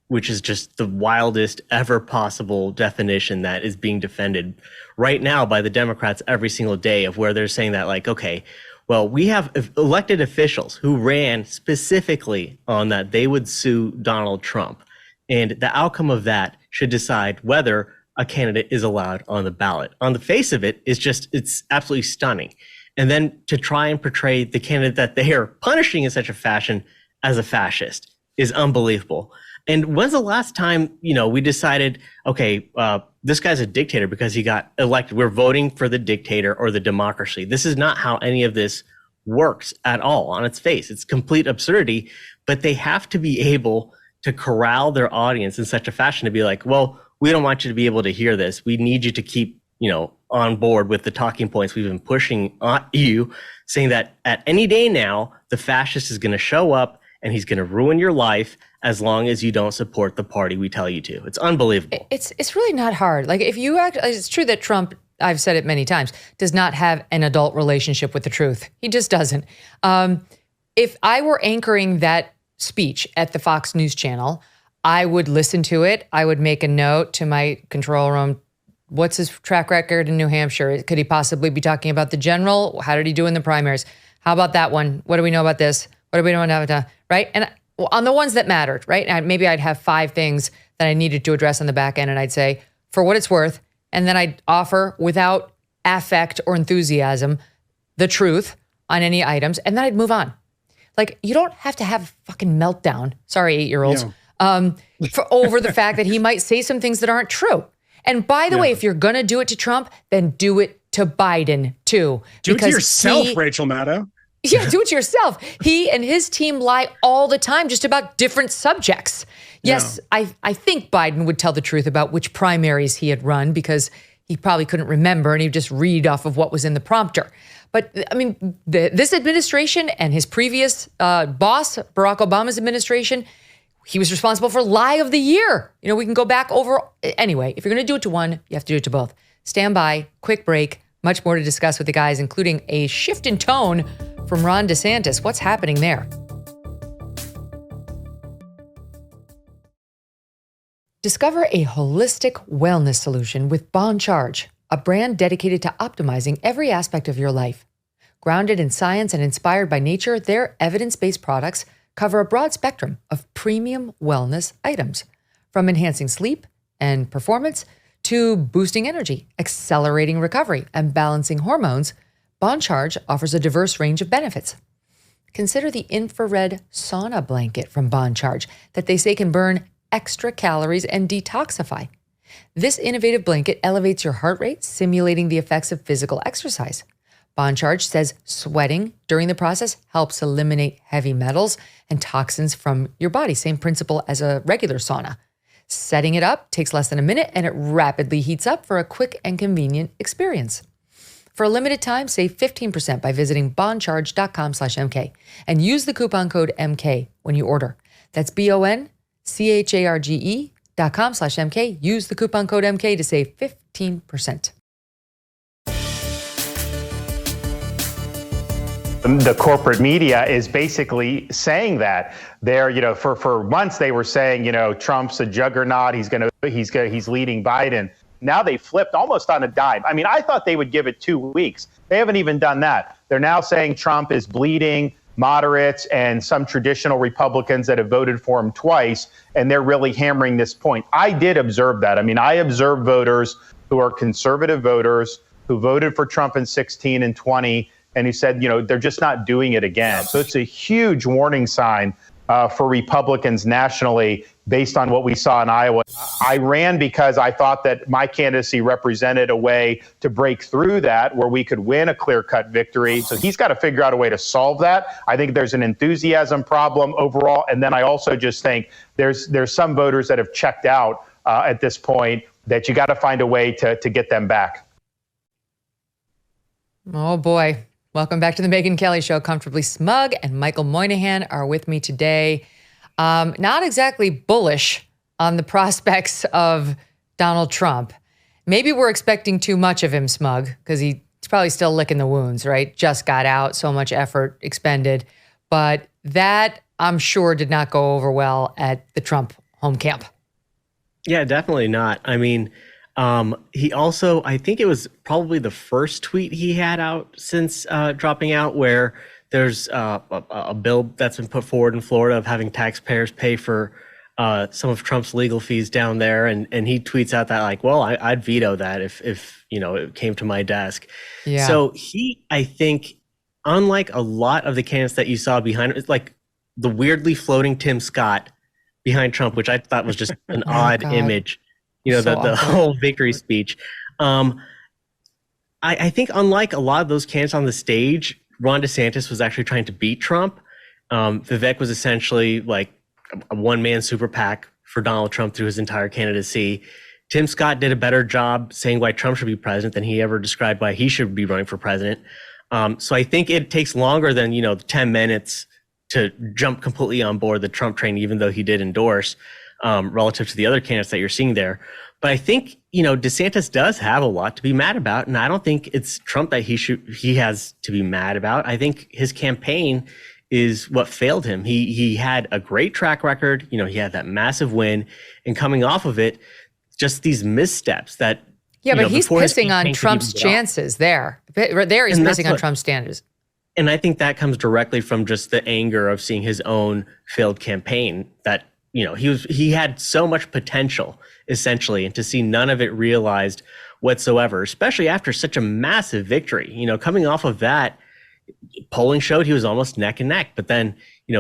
which is just the wildest ever possible definition that is being defended right now by the Democrats every single day, of where they're saying that, like, okay, well, we have elected officials who ran specifically on that they would sue Donald Trump. And the outcome of that should decide whether a candidate is allowed on the ballot. On the face of it, it's absolutely stunning. And then to try and portray the candidate that they are punishing in such a fashion as a fascist is unbelievable. And when's the last time, we decided, okay, this guy's a dictator because he got elected. We're voting for the dictator or the democracy. This is not how any of this works at all on its face. It's complete absurdity, but they have to be able to corral their audience in such a fashion to be like, well, we don't want you to be able to hear this. We need you to keep, on board with the talking points we've been pushing on you, saying that at any day now, the fascist is going to show up and he's going to ruin your life as long as you don't support the party we tell you to. It's unbelievable. It's really not hard. Like if you act, it's true that Trump, I've said it many times, does not have an adult relationship with the truth. He just doesn't. If I were anchoring that speech at the Fox News channel, I would listen to it. I would make a note to my control room. What's his track record in New Hampshire? Could he possibly be talking about the general? How did he do in the primaries? How about that one? What do we know about this? What do we know about that? Right? And on the ones that mattered, right? And maybe I'd have 5 things that I needed to address on the back end. And I'd say, for what it's worth, and then I'd offer without affect or enthusiasm, the truth on any items. And then I'd move on. Like, you don't have to have a fucking meltdown. Sorry, 8-year-olds. For over the fact that he might say some things that aren't true. And by the way, if you're going to do it to Trump, then do it to Biden too. Do it to yourself, Rachel Maddow. Yeah, do it to yourself. He and his team lie all the time just about different subjects. Yes, I think Biden would tell the truth about which primaries he had run because he probably couldn't remember and he'd just read off of what was in the prompter. But I mean, this administration and his previous boss, Barack Obama's administration, he was responsible for lie of the year. We can go back over. Anyway, if you're going to do it to one, you have to do it to both. Stand by, quick break, much more to discuss with the guys, including a shift in tone from Ron DeSantis. What's happening there? Discover a holistic wellness solution with Bon Charge, a brand dedicated to optimizing every aspect of your life. Grounded in science and inspired by nature, their evidence-based products cover a broad spectrum of premium wellness items, from enhancing sleep and performance to boosting energy, accelerating recovery, and balancing hormones. Bon Charge offers a diverse range of benefits. Consider the infrared sauna blanket from Bon Charge that they say can burn extra calories and detoxify. This innovative blanket elevates your heart rate, simulating the effects of physical exercise. Bon Charge says sweating during the process helps eliminate heavy metals and toxins from your body. Same principle as a regular sauna. Setting it up takes less than a minute and it rapidly heats up for a quick and convenient experience. For a limited time, save 15% by visiting boncharge.com/MK and use the coupon code MK when you order. That's BONCHARGE.com/MK. Use the coupon code MK to save 15%. The corporate media is basically saying that they're, for months they were saying, Trump's a juggernaut. He's leading Biden. Now they flipped almost on a dime. I mean, I thought they would give it 2 weeks. They haven't even done that. They're now saying Trump is bleeding moderates and some traditional Republicans that have voted for him twice. And they're really hammering this point. I did observe that. I mean, I observed voters who are conservative voters who voted for Trump in 16 and 20. And he said, they're just not doing it again. So it's a huge warning sign for Republicans nationally based on what we saw in Iowa. I ran because I thought that my candidacy represented a way to break through that where we could win a clear-cut victory. So he's got to figure out a way to solve that. I think there's an enthusiasm problem overall. And then I also just think there's some voters that have checked out at this point that you got to find a way to get them back. Oh, boy. Welcome back to the Megyn Kelly Show. Comfortably Smug and Michael Moynihan are with me today. Not exactly bullish on the prospects of Donald Trump. Maybe we're expecting too much of him, Smug, because he's probably still licking the wounds, right? Just got out, so much effort expended. But that, I'm sure, did not go over well at the Trump home camp. Yeah, definitely not. I mean, he also, I think it was probably the first tweet he had out since dropping out, where there's a bill that's been put forward in Florida of having taxpayers pay for some of Trump's legal fees down there. And he tweets out that like, well, I'd veto that if it came to my desk. Yeah. So he, I think, unlike a lot of the candidates that you saw behind it, it's like the weirdly floating Tim Scott behind Trump, which I thought was just an odd image. You know, the whole victory speech. I think unlike a lot of those candidates on the stage, Ron DeSantis was actually trying to beat Trump. Vivek was essentially like a one-man super PAC for Donald Trump through his entire candidacy. Tim Scott did a better job saying why Trump should be president than he ever described why he should be running for president. So I think it takes longer than, 10 minutes to jump completely on board the Trump train, even though he did endorse relative to the other candidates that you're seeing there. But I think, DeSantis does have a lot to be mad about. And I don't think it's Trump that he has to be mad about. I think his campaign is what failed him. He had a great track record. He had that massive win, and coming off of it, just these missteps that. Yeah, but he's pissing on Trump's chances there. There he's pissing on Trump's standards. And I think that comes directly from just the anger of seeing his own failed campaign that, he had so much potential essentially, and to see none of it realized whatsoever, especially after such a massive victory. Coming off of that, polling showed he was almost neck and neck, but then,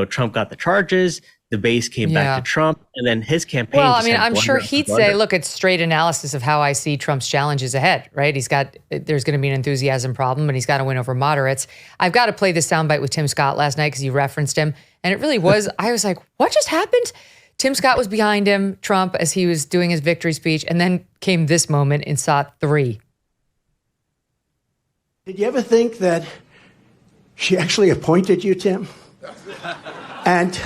Trump got the charges, the base came back to Trump, and then his campaign. Well, I mean, I'm sure he'd say, look, it's straight analysis of how I see Trump's challenges ahead, right? There's going to be an enthusiasm problem, and he's got to win over moderates. I've got to play this soundbite with Tim Scott last night because you referenced him. And it really was, I was like, what just happened? Tim Scott was behind him, Trump, as he was doing his victory speech. And then came this moment in SOT 3. Did you ever think that she actually appointed you, Tim? And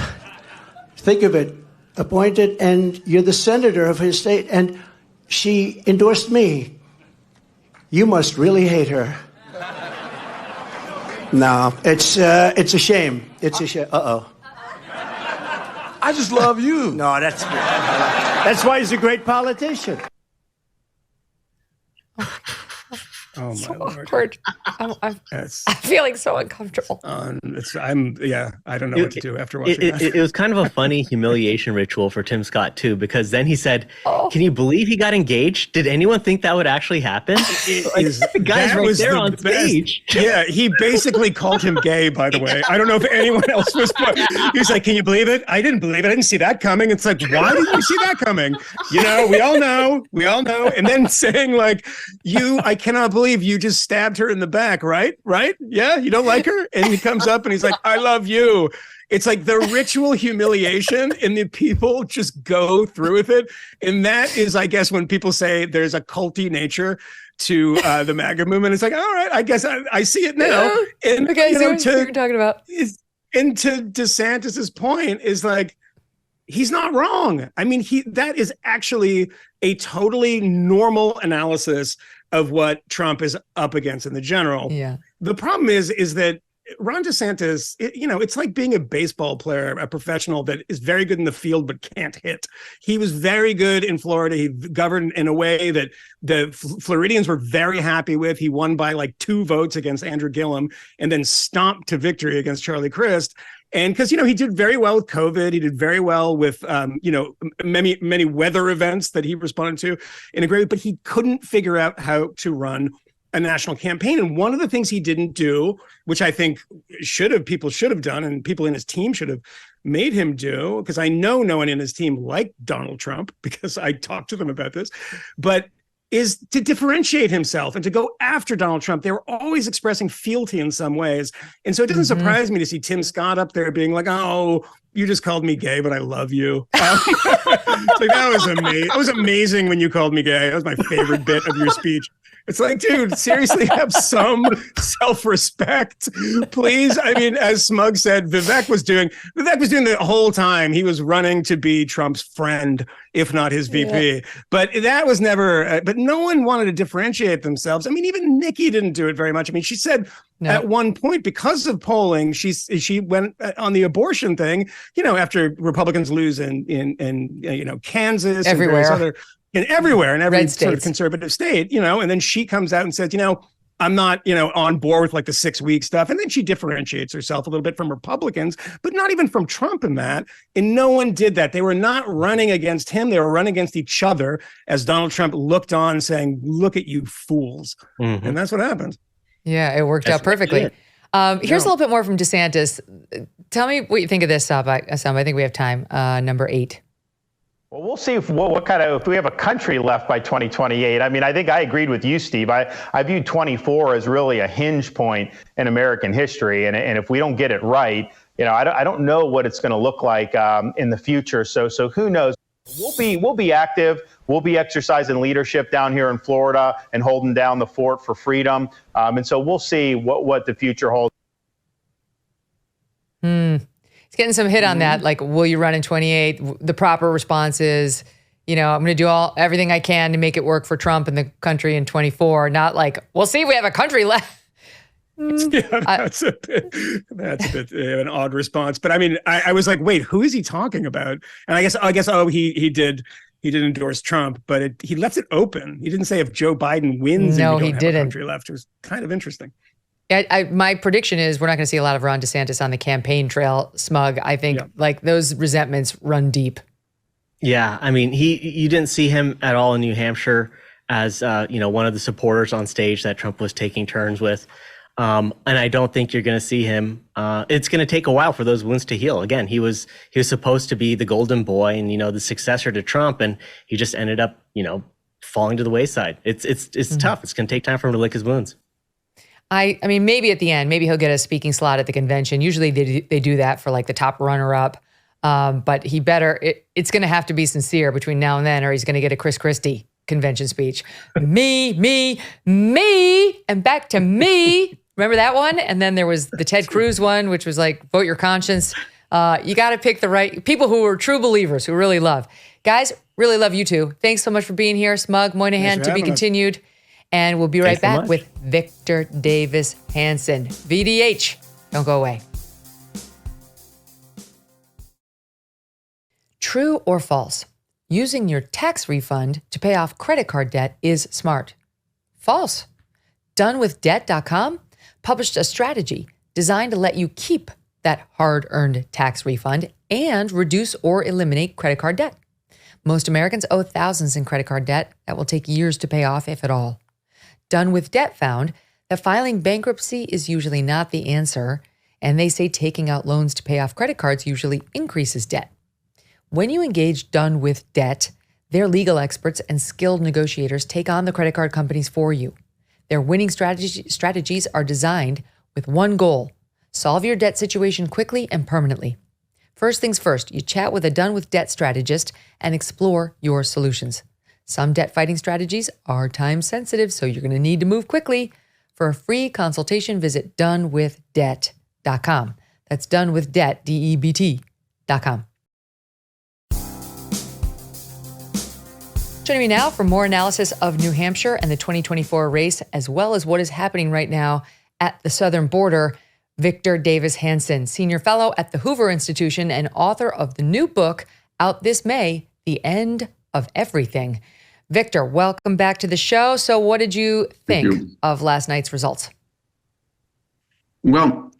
think of it, appointed, and you're the senator of his state, and she endorsed me. You must really hate her. No, it's a shame. It's a shame. Uh-oh. I just love you. No, that's good. That's why he's a great politician. Oh, my so Lord. Awkward. I'm feeling so uncomfortable. I don't know what to do after watching that. It was kind of a funny humiliation ritual for Tim Scott, too, because then he said, can you believe he got engaged? Did anyone think that would actually happen? The guy's right there on stage. Yeah, he basically called him gay, by the way. I don't know if anyone else was. He's like, can you believe it? I didn't believe it. I didn't see that coming. It's like, why didn't you see that coming? We all know. And then saying like, I cannot believe you just stabbed her in the back, right? Yeah, you don't like her? And he comes up and he's like, I love you. It's like the ritual humiliation, and the people just go through with it. And that is, I guess, when people say there's a culty nature to the MAGA movement, it's like, all right, I guess I see it now. And okay, so what you're talking about. And to DeSantis's point is like, he's not wrong. I mean, that is actually a totally normal analysis of what Trump is up against in the general. Yeah. The problem is that Ron DeSantis, it's like being a baseball player, a professional that is very good in the field but can't hit. He was very good in Florida. He governed in a way that the Floridians were very happy with. He won by like 2 votes against Andrew Gillum and then stomped to victory against Charlie Crist. And because, he did very well with COVID. He did very well with, many weather events that he responded to in a great way, but he couldn't figure out how to run a national campaign. And one of the things he didn't do, which I think people should have done, and people in his team should have made him do, because I know no one in his team liked Donald Trump because I talked to them about this, but is to differentiate himself and to go after Donald Trump. They were always expressing fealty in some ways. And so it doesn't surprise me to see Tim Scott up there being like, oh, you just called me gay, but I love you. It's like, that was amazing. That was amazing when you called me gay. That was my favorite bit of your speech. It's like, dude, seriously, have some self-respect, please. I mean, as Smug said, Vivek was doing the whole time. He was running to be Trump's friend, if not his VP. Yeah. But that was never, but no one wanted to differentiate themselves. I mean, even Nikki didn't do it very much. I mean, she said at one point, because of polling, she went on the abortion thing, after Republicans lose in Kansas, everywhere. And everywhere in every sort of conservative state, and then she comes out and says, I'm not, on board with like the 6-week stuff. And then she differentiates herself a little bit from Republicans, but not even from Trump in that. And no one did that. They were not running against him. They were running against each other as Donald Trump looked on saying, look at you fools. Mm-hmm. And that's what happened. Yeah, it worked out perfectly. Here's a little bit more from DeSantis. Tell me what you think of this, Sab. I think we have time. Number 8. Well, we'll see if we have a country left by 2028. I mean, I think I agreed with you, Steve. I viewed 24 as really a hinge point in American history. And if we don't get it right, I don't know what it's going to look like in the future. So who knows? We'll be active. We'll be exercising leadership down here in Florida and holding down the fort for freedom. And so we'll see what the future holds. He's getting some hit on that. Like, will you run in 28? The proper response is, I'm going to do everything I can to make it work for Trump and the country in 24. Not like, we'll see if we have a country left. Yeah, that's a bit an odd response. But I mean, I was like, wait, who is he talking about? And I guess, he did endorse Trump, but he left it open. He didn't say if Joe Biden wins. No, and he didn't. Have a country left. It was kind of interesting. My prediction is we're not going to see a lot of Ron DeSantis on the campaign trail, Smug. I think like those resentments run deep. Yeah, I mean, you didn't see him at all in New Hampshire as one of the supporters on stage that Trump was taking turns with. And I don't think you're going to see him. It's going to take a while for those wounds to heal. Again, he was supposed to be the golden boy and the successor to Trump, and he just ended up falling to the wayside. It's tough. It's going to take time for him to lick his wounds. I mean, maybe at the end, maybe he'll get a speaking slot at the convention. Usually they do that for like the top runner-up. But he better, it's going to have to be sincere between now and then, or he's going to get a Chris Christie convention speech. Me, and back to me. Remember that one? And then there was the Ted Cruz one, which was like, vote your conscience. You got to pick the right people who are true believers, who really love. Guys, really love you two. Thanks so much for being here. Smug, Moynihan, to be continued. And we'll be right back with Victor Davis Hanson. VDH, don't go away. True or false? Using your tax refund to pay off credit card debt is smart. False. Donewithdebt.com published a strategy designed to let you keep that hard-earned tax refund and reduce or eliminate credit card debt. Most Americans owe thousands in credit card debt that will take years to pay off, if at all. Done with Debt found that filing bankruptcy is usually not the answer, and they say taking out loans to pay off credit cards usually increases debt. When you engage Done with Debt, their legal experts and skilled negotiators take on the credit card companies for you. Their winning strategies are designed with one goal: solve your debt situation quickly and permanently. First things first, you chat with a Done with Debt strategist and explore your solutions. Some debt fighting strategies are time sensitive, so you're going to need to move quickly. For a free consultation, visit donewithdebt.com. That's donewithdebt, DEBT.com. Joining me now for more analysis of New Hampshire and the 2024 race, as well as what is happening right now at the southern border, Victor Davis Hanson, senior fellow at the Hoover Institution and author of the new book out this May, The End of Everything. Victor, welcome back to the show. So what did you think of last night's results? Well,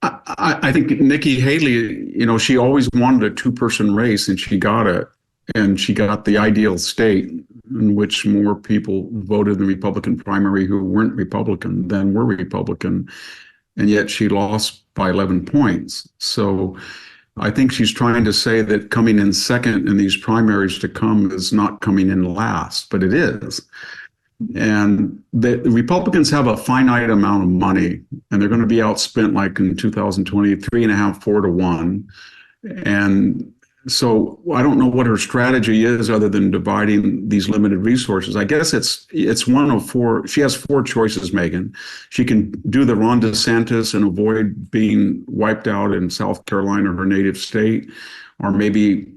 I think Nikki Haley, she always wanted a two-person race, and she got it. And she got the ideal state in which more people voted in the Republican primary who weren't Republican than were Republican. And yet she lost by 11 points. So I think she's trying to say that coming in second in these primaries to come is not coming in last, but it is. And the Republicans have a finite amount of money, and they're going to be outspent like in 2020, 3.5, 4 to 1. And so I don't know what her strategy is other than dividing these limited resources. I guess it's one of four. She has four choices, Megyn. She can do the Ron DeSantis and avoid being wiped out in South Carolina, her native state, or maybe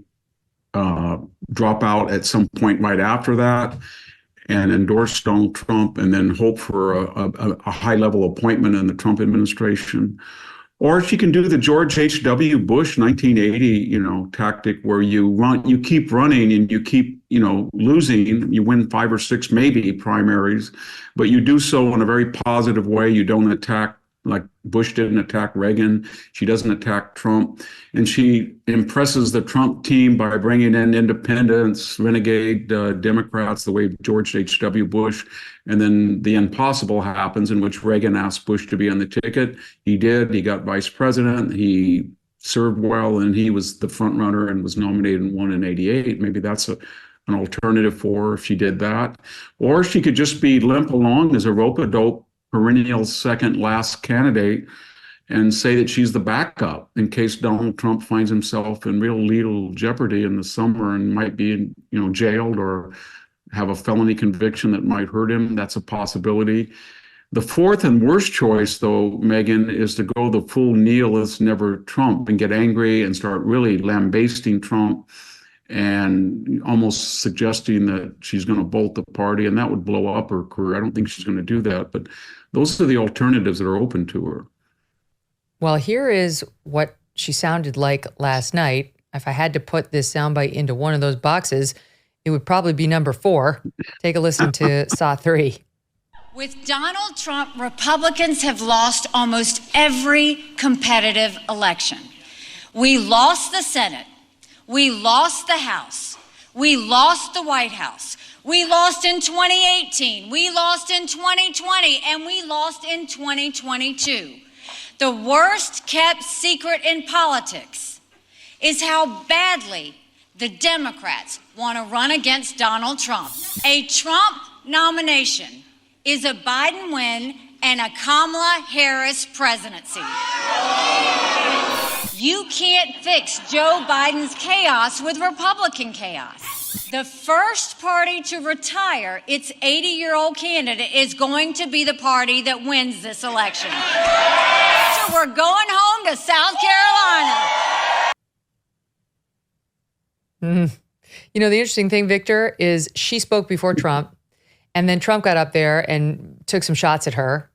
drop out at some point right after that and endorse Donald Trump and then hope for a high-level appointment in the Trump administration. Or she can do the George H.W. Bush 1980, tactic where you keep running and you keep, losing. You win 5 or 6 maybe primaries, but you do so in a very positive way. You don't attack like Bush didn't attack Reagan. She doesn't attack Trump. And she impresses the Trump team by bringing in independents, renegade Democrats, the way George H.W. Bush. And then the impossible happens, in which Reagan asked Bush to be on the ticket. He did. He got vice president. He served well, and he was the front runner and was nominated and won in '88. Maybe that's an alternative for her if she did that. Or she could just be limp along as a rope-a-dope perennial second last candidate and say that she's the backup in case Donald Trump finds himself in real legal jeopardy in the summer and might be, jailed or have a felony conviction that might hurt him. That's a possibility. The fourth and worst choice, though, Megyn, is to go the full nihilist never Trump and get angry and start really lambasting Trump and almost suggesting that she's going to bolt the party, and that would blow up her career. I don't think she's going to do that, but those are the alternatives that are open to her. Well, here is what she sounded like last night. If I had to put this soundbite into one of those boxes, it would probably be number 4. Take a listen to Saw 3. With Donald Trump, Republicans have lost almost every competitive election. We lost the Senate. We lost the House. We lost the White House. We lost in 2018. We lost in 2020. And we lost in 2022. The worst kept secret in politics is how badly the Democrats want to run against Donald Trump. A Trump nomination is a Biden win and a Kamala Harris presidency. You can't fix Joe Biden's chaos with Republican chaos. The first party to retire its 80-year-old candidate is going to be the party that wins this election. So we're going home to South Carolina. The interesting thing, Victor, is she spoke before Trump, and then Trump got up there and took some shots at her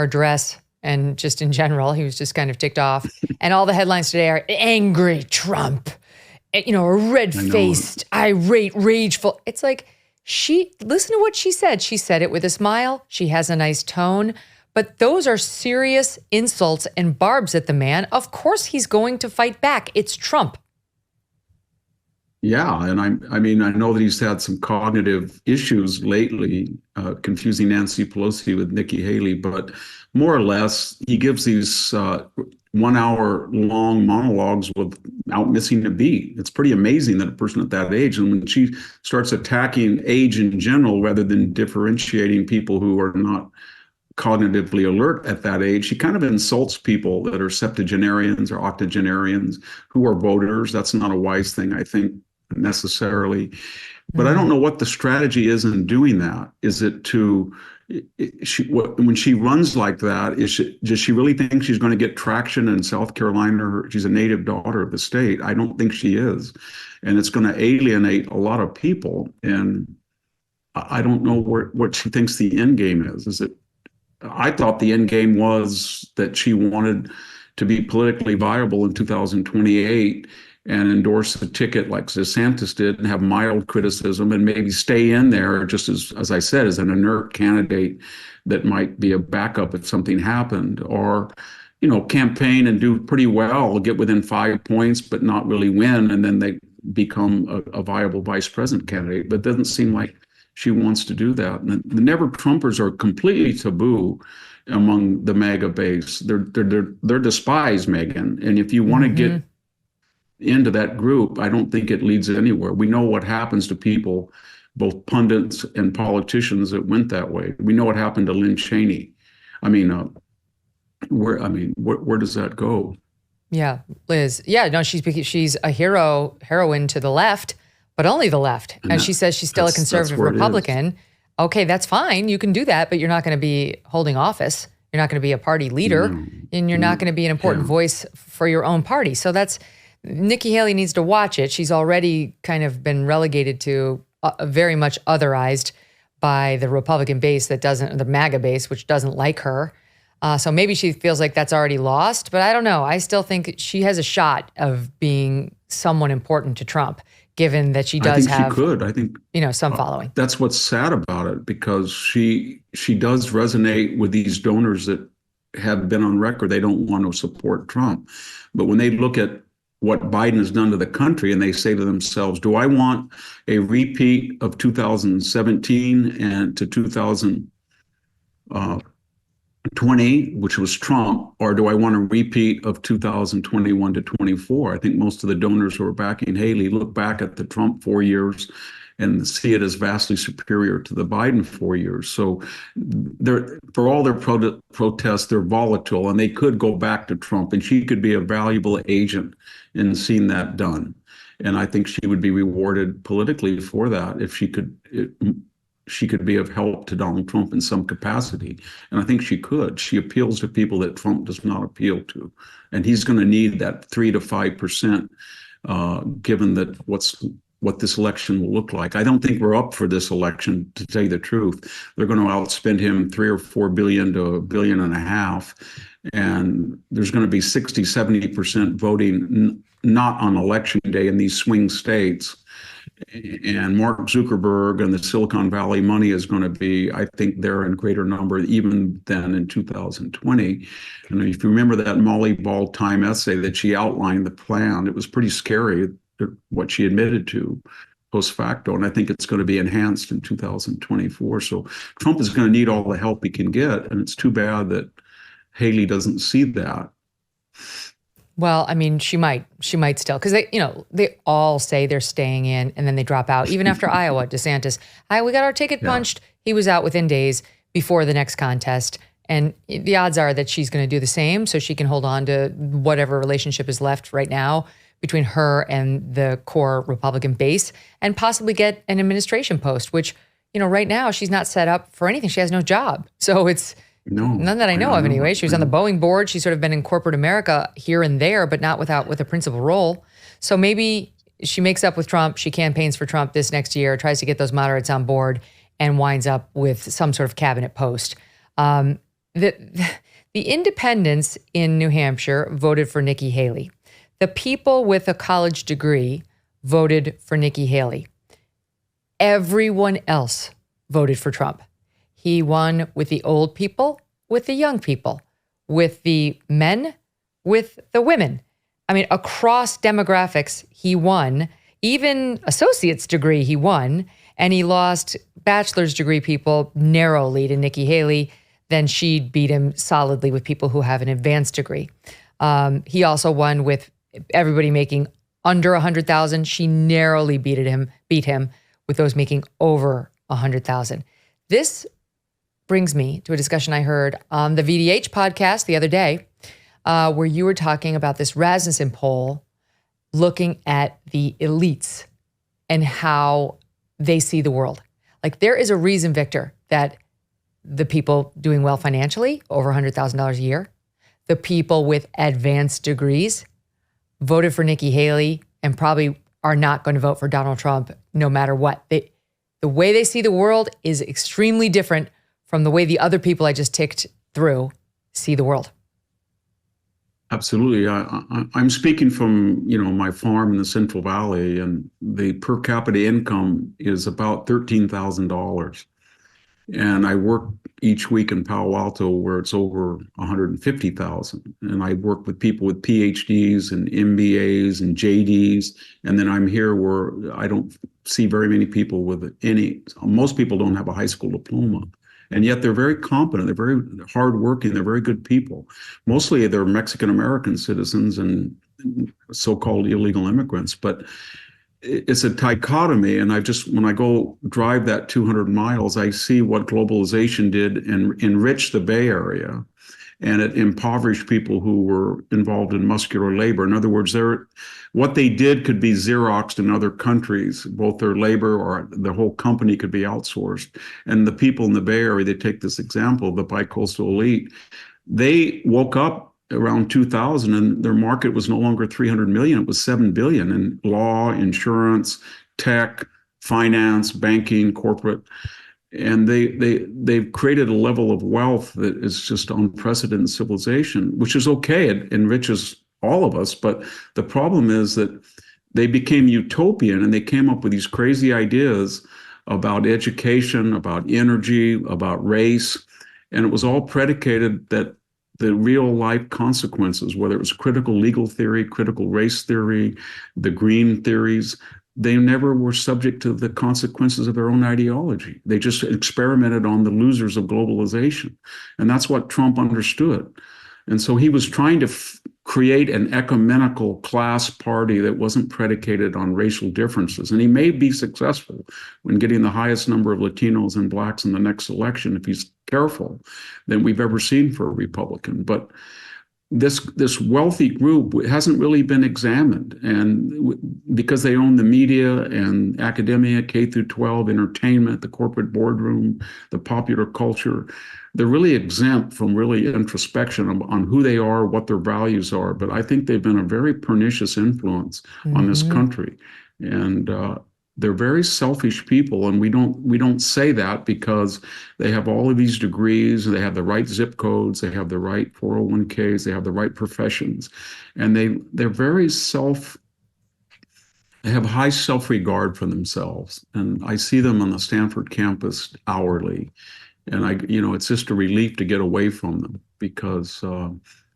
dress, and just in general, he was just kind of ticked off. And all the headlines today are angry Trump, a red-faced, irate, rageful. It's like, listen to what she said. She said it with a smile. She has a nice tone, but those are serious insults and barbs at the man. Of course he's going to fight back. It's Trump. Yeah, and I know that he's had some cognitive issues lately, confusing Nancy Pelosi with Nikki Haley, but more or less, he gives these 1 hour long monologues without missing a beat. It's pretty amazing that a person at that age, and when she starts attacking age in general rather than differentiating people who are not cognitively alert at that age, she kind of insults people that are septuagenarians or octogenarians who are voters. That's not a wise thing, I think, necessarily. But I don't know what the strategy is in doing that. Is it when she runs like that, does she really think she's going to get traction in South Carolina? She's a native daughter of the state. I don't think she is. And it's going to alienate a lot of people. And I don't know what she thinks the end game is. I thought the end game was that she wanted to be politically viable in 2028 and endorse a ticket like DeSantis did and have mild criticism and maybe stay in there just as I said, as an inert candidate that might be a backup if something happened, or, campaign and do pretty well, get within 5 points, but not really win. And then they become a viable vice president candidate. But it doesn't seem like she wants to do that. And the Never Trumpers are completely taboo among the MAGA base. They're despised, Megyn. And if you want to get into that group, I don't think it leads anywhere. We know what happens to people, both pundits and politicians that went that way. We know what happened to Lynn Cheney. Where does that go? Yeah, Liz. Yeah, no, she's a heroine to the left, but only the left. And she says she's still a conservative Republican. Okay, that's fine. You can do that, but you're not going to be holding office. You're not going to be a party leader, and you're not going to be an important voice for your own party. So Nikki Haley needs to watch it. She's already kind of been relegated to very much otherized by the Republican base the MAGA base, which doesn't like her. So maybe she feels like that's already lost, but I don't know. I still think she has a shot of being someone important to Trump, given that she does have, some following. That's what's sad about it, because she does resonate with these donors that have been on record. They don't want to support Trump. But when they look at what Biden has done to the country, and they say to themselves, do I want a repeat of 2017 and to 2000, 20, which was Trump, or do I want a repeat of 2021 to 24? I think most of the donors who are backing Haley look back at the Trump 4 years and see it as vastly superior to the Biden 4 years. So for all their protests, they're volatile, and they could go back to Trump, and she could be a valuable agent in seeing that done. And I think she would be rewarded politically for that if she could be of help to Donald Trump in some capacity. And I think she could. She appeals to people that Trump does not appeal to. And he's going to need that 3 to 5%, given that what this election will look like. I don't think we're up for this election, to tell you the truth. They're going to outspend him $3 or $4 billion to $1.5 billion. And there's going to be 60, 70% voting not on election day in these swing states. And Mark Zuckerberg and the Silicon Valley money is going to be, I think, there in greater number even than in 2020. And if you remember that Molly Ball Time essay that she outlined the plan, it was pretty scary what she admitted to post facto. And I think it's going to be enhanced in 2024. So Trump is going to need all the help he can get. And it's too bad that Haley doesn't see that. Well, I mean, she might still, because they all say they're staying in and then they drop out. Even after Iowa, DeSantis, we got our ticket punched. He was out within days before the next contest. And the odds are that she's going to do the same so she can hold on to whatever relationship is left right now between her and the core Republican base and possibly get an administration post, which, right now she's not set up for anything. She has no job. So it's none that I know of anyway. She was on the Boeing board. She's sort of been in corporate America here and there, but not with a principal role. So maybe she makes up with Trump. She campaigns for Trump this next year, tries to get those moderates on board, and winds up with some sort of cabinet post. The independents in New Hampshire voted for Nikki Haley. The people with a college degree voted for Nikki Haley. Everyone else voted for Trump. He won with the old people, with the young people, with the men, with the women. I mean, across demographics, he won. Even associate's degree, he won. And he lost bachelor's degree people narrowly to Nikki Haley. Then she beat him solidly with people who have an advanced degree. He also won with everybody making under $100,000. She narrowly beat him with those making over $100,000. This brings me to a discussion I heard on the VDH podcast the other day, where you were talking about this Rasmussen poll looking at the elites and how they see the world. Like, there is a reason, Victor, that the people doing well financially, over $100,000 a year, the people with advanced degrees voted for Nikki Haley and probably are not going to vote for Donald Trump no matter what. The way they see the world is extremely different from the way the other people I just ticked through see the world. Absolutely. I'm speaking from, my farm in the Central Valley, and the per capita income is about $13,000. And I work each week in Palo Alto where it's over 150,000. And I work with people with PhDs and MBAs and JDs. And then I'm here where I don't see very many people with most people don't have a high school diploma. And yet they're very competent, they're very hardworking, they're very good people. Mostly they're Mexican-American citizens and so-called illegal immigrants. But it's a dichotomy, and when I go drive that 200 miles, I see what globalization did and enrich the Bay Area, and it impoverished people who were involved in muscular labor. In other words, what they did could be Xeroxed in other countries, both their labor or the whole company could be outsourced. And the people in the Bay Area, they take this example, the bicoastal elite, they woke up around 2000 and their market was no longer 300 million, it was 7 billion in law, insurance, tech, finance, banking, corporate. And they've created a level of wealth that is just unprecedented in civilization, which is okay. It enriches all of us. But the problem is that they became utopian and they came up with these crazy ideas about education, about energy, about race. And it was all predicated that the real life consequences, whether it was critical legal theory, critical race theory, the green theories, they never were subject to the consequences of their own ideology. They just experimented on the losers of globalization. And that's what Trump understood. And so he was trying to create an ecumenical class party that wasn't predicated on racial differences. And he may be successful in getting the highest number of Latinos and blacks in the next election, if he's careful, than we've ever seen for a Republican. But this wealthy group hasn't really been examined, and because they own the media and academia, K through 12, entertainment, the corporate boardroom, the popular culture, they're really exempt from really introspection on who they are, what their values are. But I think they've been a very pernicious influence on this country, and they're very selfish people, and we don't say that because they have all of these degrees, they have the right zip codes, they have the right 401ks, they have the right professions, and they're very they have high self-regard for themselves. And I see them on the Stanford campus hourly, and it's just a relief to get away from them because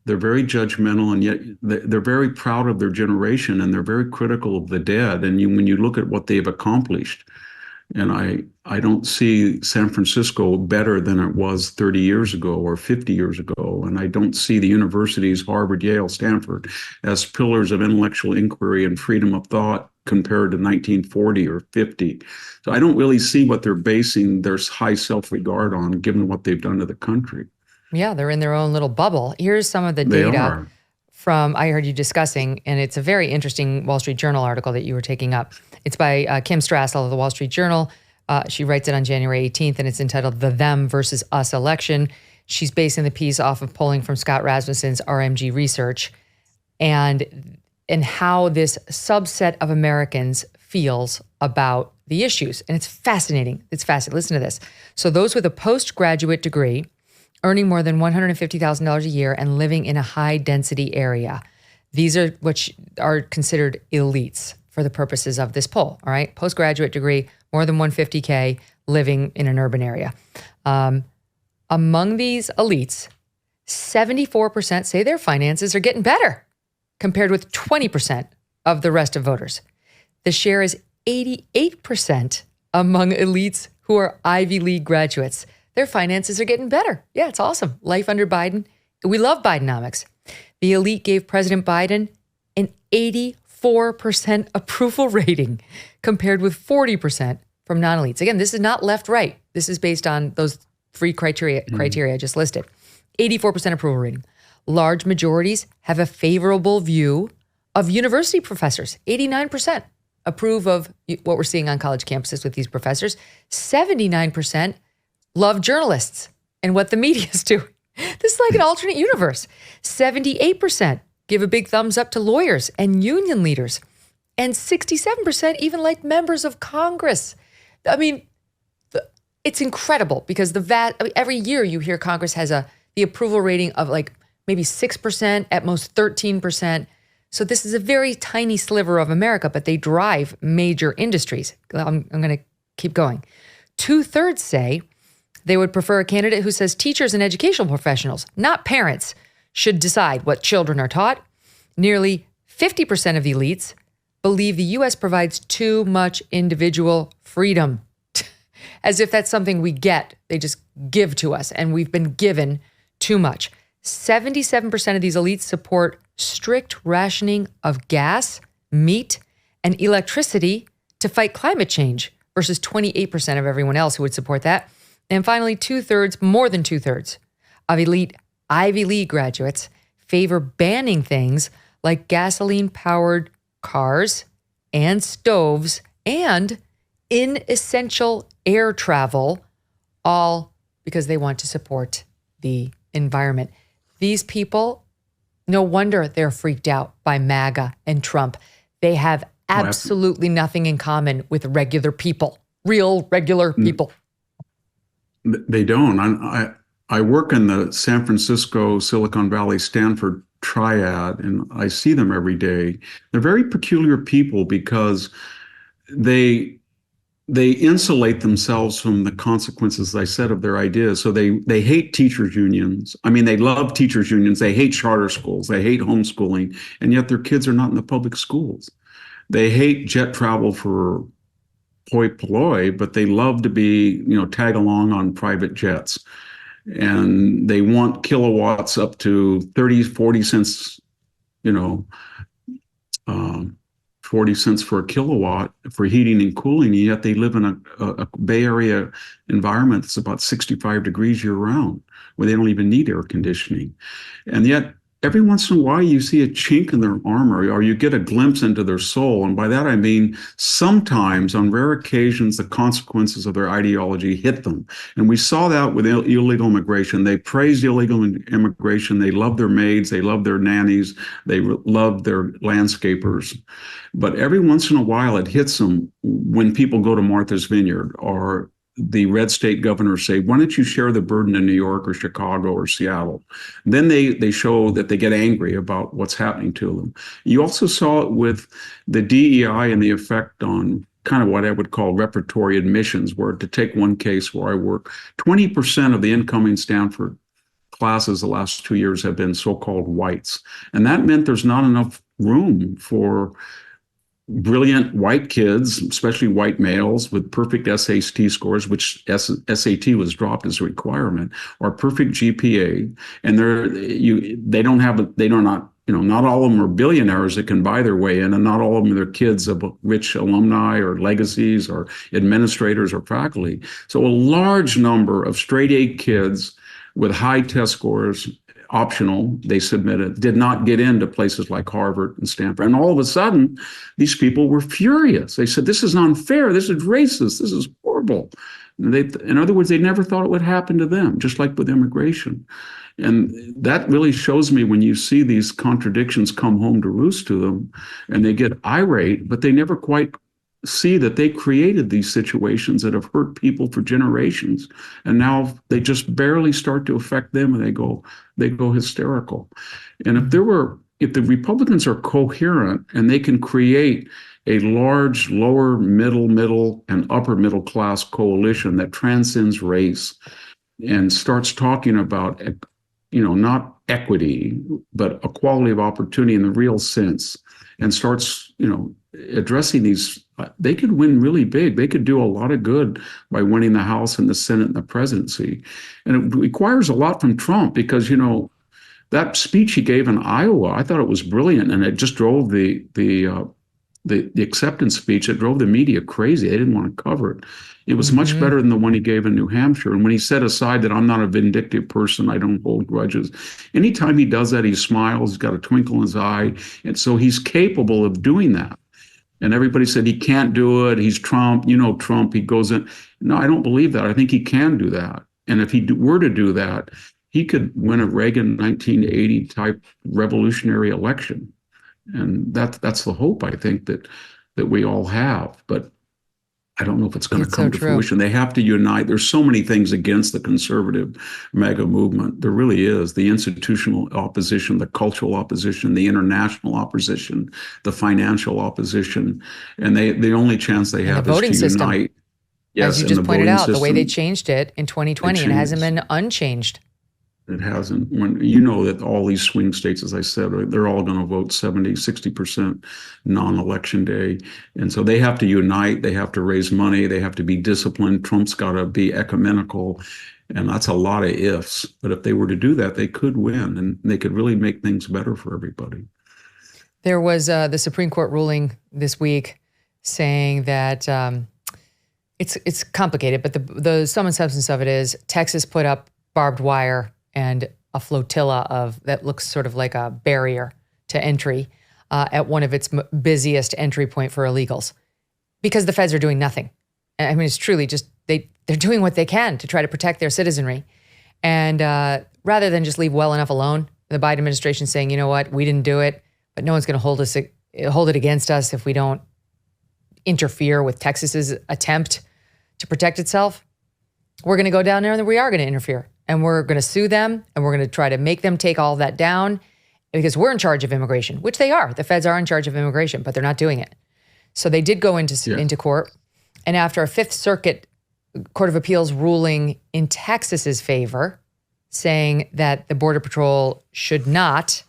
they're very judgmental, and yet they're very proud of their generation, and they're very critical of the dead. And when you look at what they've accomplished, and I don't see San Francisco better than it was 30 years ago or 50 years ago. And I don't see the universities, Harvard, Yale, Stanford, as pillars of intellectual inquiry and freedom of thought compared to 1940 or 50. So I don't really see what they're basing their high self-regard on, given what they've done to the country. Yeah, they're in their own little bubble. Here's some of the data from I heard you discussing, and it's a very interesting Wall Street Journal article that you were taking up. It's by Kim Strassel of the Wall Street Journal. She writes it on January 18th, and it's entitled The Them versus Us Election. She's basing the piece off of polling from Scott Rasmussen's RMG research and how this subset of Americans feels about the issues. And it's fascinating. It's fascinating. Listen to this. So those with a postgraduate degree, earning more than $150,000 a year and living in a high-density area. These are what are considered elites for the purposes of this poll, all right? Postgraduate degree, more than $150K, living in an urban area. Among these elites, 74% say their finances are getting better, compared with 20% of the rest of voters. The share is 88% among elites who are Ivy League graduates. Their finances are getting better. Yeah, it's awesome. Life under Biden. We love Bidenomics. The elite gave President Biden an 84% approval rating compared with 40% from non-elites. Again, this is not left-right. This is based on those three criteria I just listed. 84% approval rating. Large majorities have a favorable view of university professors. 89% approve of what we're seeing on college campuses with these professors. 79% love journalists and what the media is doing. This is like an alternate universe. 78% give a big thumbs up to lawyers and union leaders. And 67% even like members of Congress. I mean, it's incredible because every year you hear Congress has the approval rating of like maybe 6%, at most 13%. So this is a very tiny sliver of America, but they drive major industries. I'm going to keep going. 2/3 say they would prefer a candidate who says teachers and educational professionals, not parents, should decide what children are taught. Nearly 50% of the elites believe the U.S. provides too much individual freedom. As if that's something we get. They just give to us, and we've been given too much. 77% of these elites support strict rationing of gas, meat, and electricity to fight climate change versus 28% of everyone else who would support that. And finally, more than two-thirds of elite Ivy League graduates favor banning things like gasoline-powered cars and stoves and inessential air travel, all because they want to support the environment. These people, no wonder they're freaked out by MAGA and Trump. They have absolutely nothing in common with regular people, real regular people. They don't. I work in the San Francisco, Silicon Valley, Stanford triad, and I see them every day. They're very peculiar people because they insulate themselves from the consequences, as I said, of their ideas. So they hate teachers' unions. I mean, they love teachers' unions. They hate charter schools. They hate homeschooling. And yet their kids are not in the public schools. They hate jet travel for hoi polloi, but they love to be, tag along on private jets. And they want kilowatts up to 30, 40 cents, 40 cents for a kilowatt for heating and cooling, and yet they live in a Bay Area environment that's about 65 degrees year round, where they don't even need air conditioning. And yet every once in a while you see a chink in their armor, or you get a glimpse into their soul. And by that I mean sometimes, on rare occasions, the consequences of their ideology hit them. And we saw that with illegal immigration. They praised illegal immigration. They loved their maids. They loved their nannies. They loved their landscapers. But every once in a while it hits them when people go to Martha's Vineyard, or the red state governors say, why don't you share the burden in New York or Chicago or Seattle? Then they show that they get angry about what's happening to them. You also saw it with the DEI and the effect on kind of what I would call repertory admissions, where, to take one case where I work, 20% of the incoming Stanford classes the last 2 years have been so-called whites. And that meant there's not enough room for brilliant white kids, especially white males with perfect SAT scores, which SAT was dropped as a requirement, or perfect GPA. And not all of them are billionaires that can buy their way in, and not all of them are kids of rich alumni or legacies or administrators or faculty. So a large number of straight A kids with high test scores, optional, they submitted, did not get into places like Harvard and Stanford. And all of a sudden, these people were furious. They said, this is unfair. This is racist. This is horrible. And in other words, they never thought it would happen to them, just like with immigration. And that really shows me, when you see these contradictions come home to roost to them, and they get irate, but they never quite see that they created these situations that have hurt people for generations, and now they just barely start to affect them, and they go hysterical. And if the Republicans are coherent and they can create a large lower middle and upper middle class coalition that transcends race and starts talking about not equity but equality of opportunity in the real sense, and starts addressing these, they could win really big. They could do a lot of good by winning the House and the Senate and the presidency. And it requires a lot from Trump, because, that speech he gave in Iowa, I thought it was brilliant. And it just drove the acceptance speech. It drove the media crazy. They didn't want to cover it. It was much better than the one he gave in New Hampshire. And when he set aside that I'm not a vindictive person, I don't hold grudges. Anytime he does that, he smiles, he's got a twinkle in his eye. And so he's capable of doing that. And everybody said he can't do it. He's Trump. Trump, he goes in. No, I don't believe that. I think he can do that. And if he were to do that, he could win a Reagan 1980 type revolutionary election. And that's the hope, I think, that we all have. But I don't know if it's going to come to fruition. They have to unite. There's so many things against the conservative MAGA movement. There really is. The institutional opposition, the cultural opposition, the international opposition, the financial opposition. And the only chance they have is to unite. Yes, as you just pointed out, the way they changed it in 2020, it hasn't been unchanged. It hasn't. When you know that all these swing states, as I said, they're all going to vote 70, 60% non-election day. And so they have to unite. They have to raise money. They have to be disciplined. Trump's got to be ecumenical. And that's a lot of ifs. But if they were to do that, they could win, and they could really make things better for everybody. There was the Supreme Court ruling this week saying that it's complicated, but the sum and substance of it is Texas put up barbed wire and a flotilla that looks sort of like a barrier to entry at one of its busiest entry point for illegals, because the feds are doing nothing. I mean, it's truly just they're doing what they can to try to protect their citizenry. And rather than just leave well enough alone, the Biden administration saying, you know what, we didn't do it, but no one's going to hold it against us if we don't interfere with Texas's attempt to protect itself. We're going to go down there and we are going to interfere. And we're going to sue them, and we're going to try to make them take all that down, because we're in charge of immigration, which they are. The feds are in charge of immigration, but they're not doing it. So they did go into court. And after a Fifth Circuit Court of Appeals ruling in Texas's favor, saying that the Border Patrol should not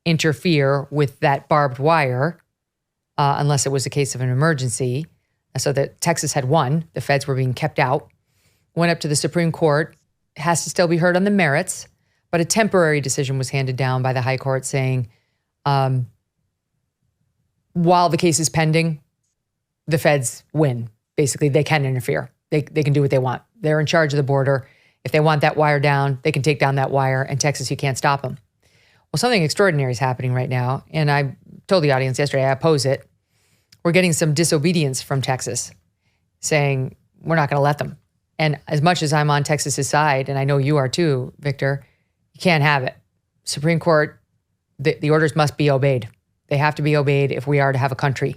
interfere with that barbed wire, unless it was a case of an emergency. So that Texas had won. The feds were being kept out. Went up to the Supreme Court. It has to still be heard on the merits, but a temporary decision was handed down by the high court saying, while the case is pending, the feds win. Basically, they can interfere. They can do what they want. They're in charge of the border. If they want that wire down, they can take down that wire. And Texas, you can't stop them. Well, something extraordinary is happening right now. And I told the audience yesterday, I oppose it. We're getting some disobedience from Texas saying we're not going to let them. And as much as I'm on Texas's side, and I know you are too, Victor, you can't have it. Supreme Court, the orders must be obeyed. They have to be obeyed if we are to have a country.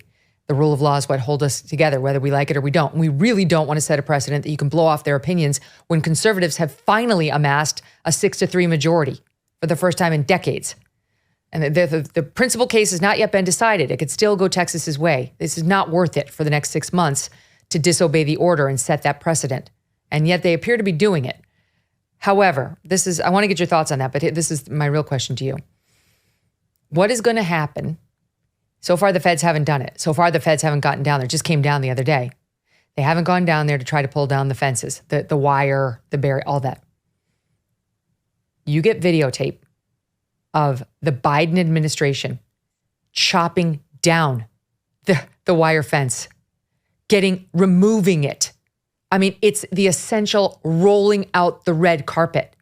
The rule of law is what holds us together, whether we like it or we don't. And we really don't want to set a precedent that you can blow off their opinions when conservatives have finally amassed a 6-3 majority for the first time in decades. And the principal case has not yet been decided. It could still go Texas's way. This is not worth it for the next 6 months to disobey the order and set that precedent. And yet they appear to be doing it. However, I want to get your thoughts on that, but this is my real question to you. What is going to happen? So far, the feds haven't done it. So far, the feds haven't gotten down there. It just came down the other day. They haven't gone down there to try to pull down the fences, the wire, the barrier, all that. You get videotape of the Biden administration chopping down the wire fence, removing it. I mean, it's the essential rolling out the red carpet.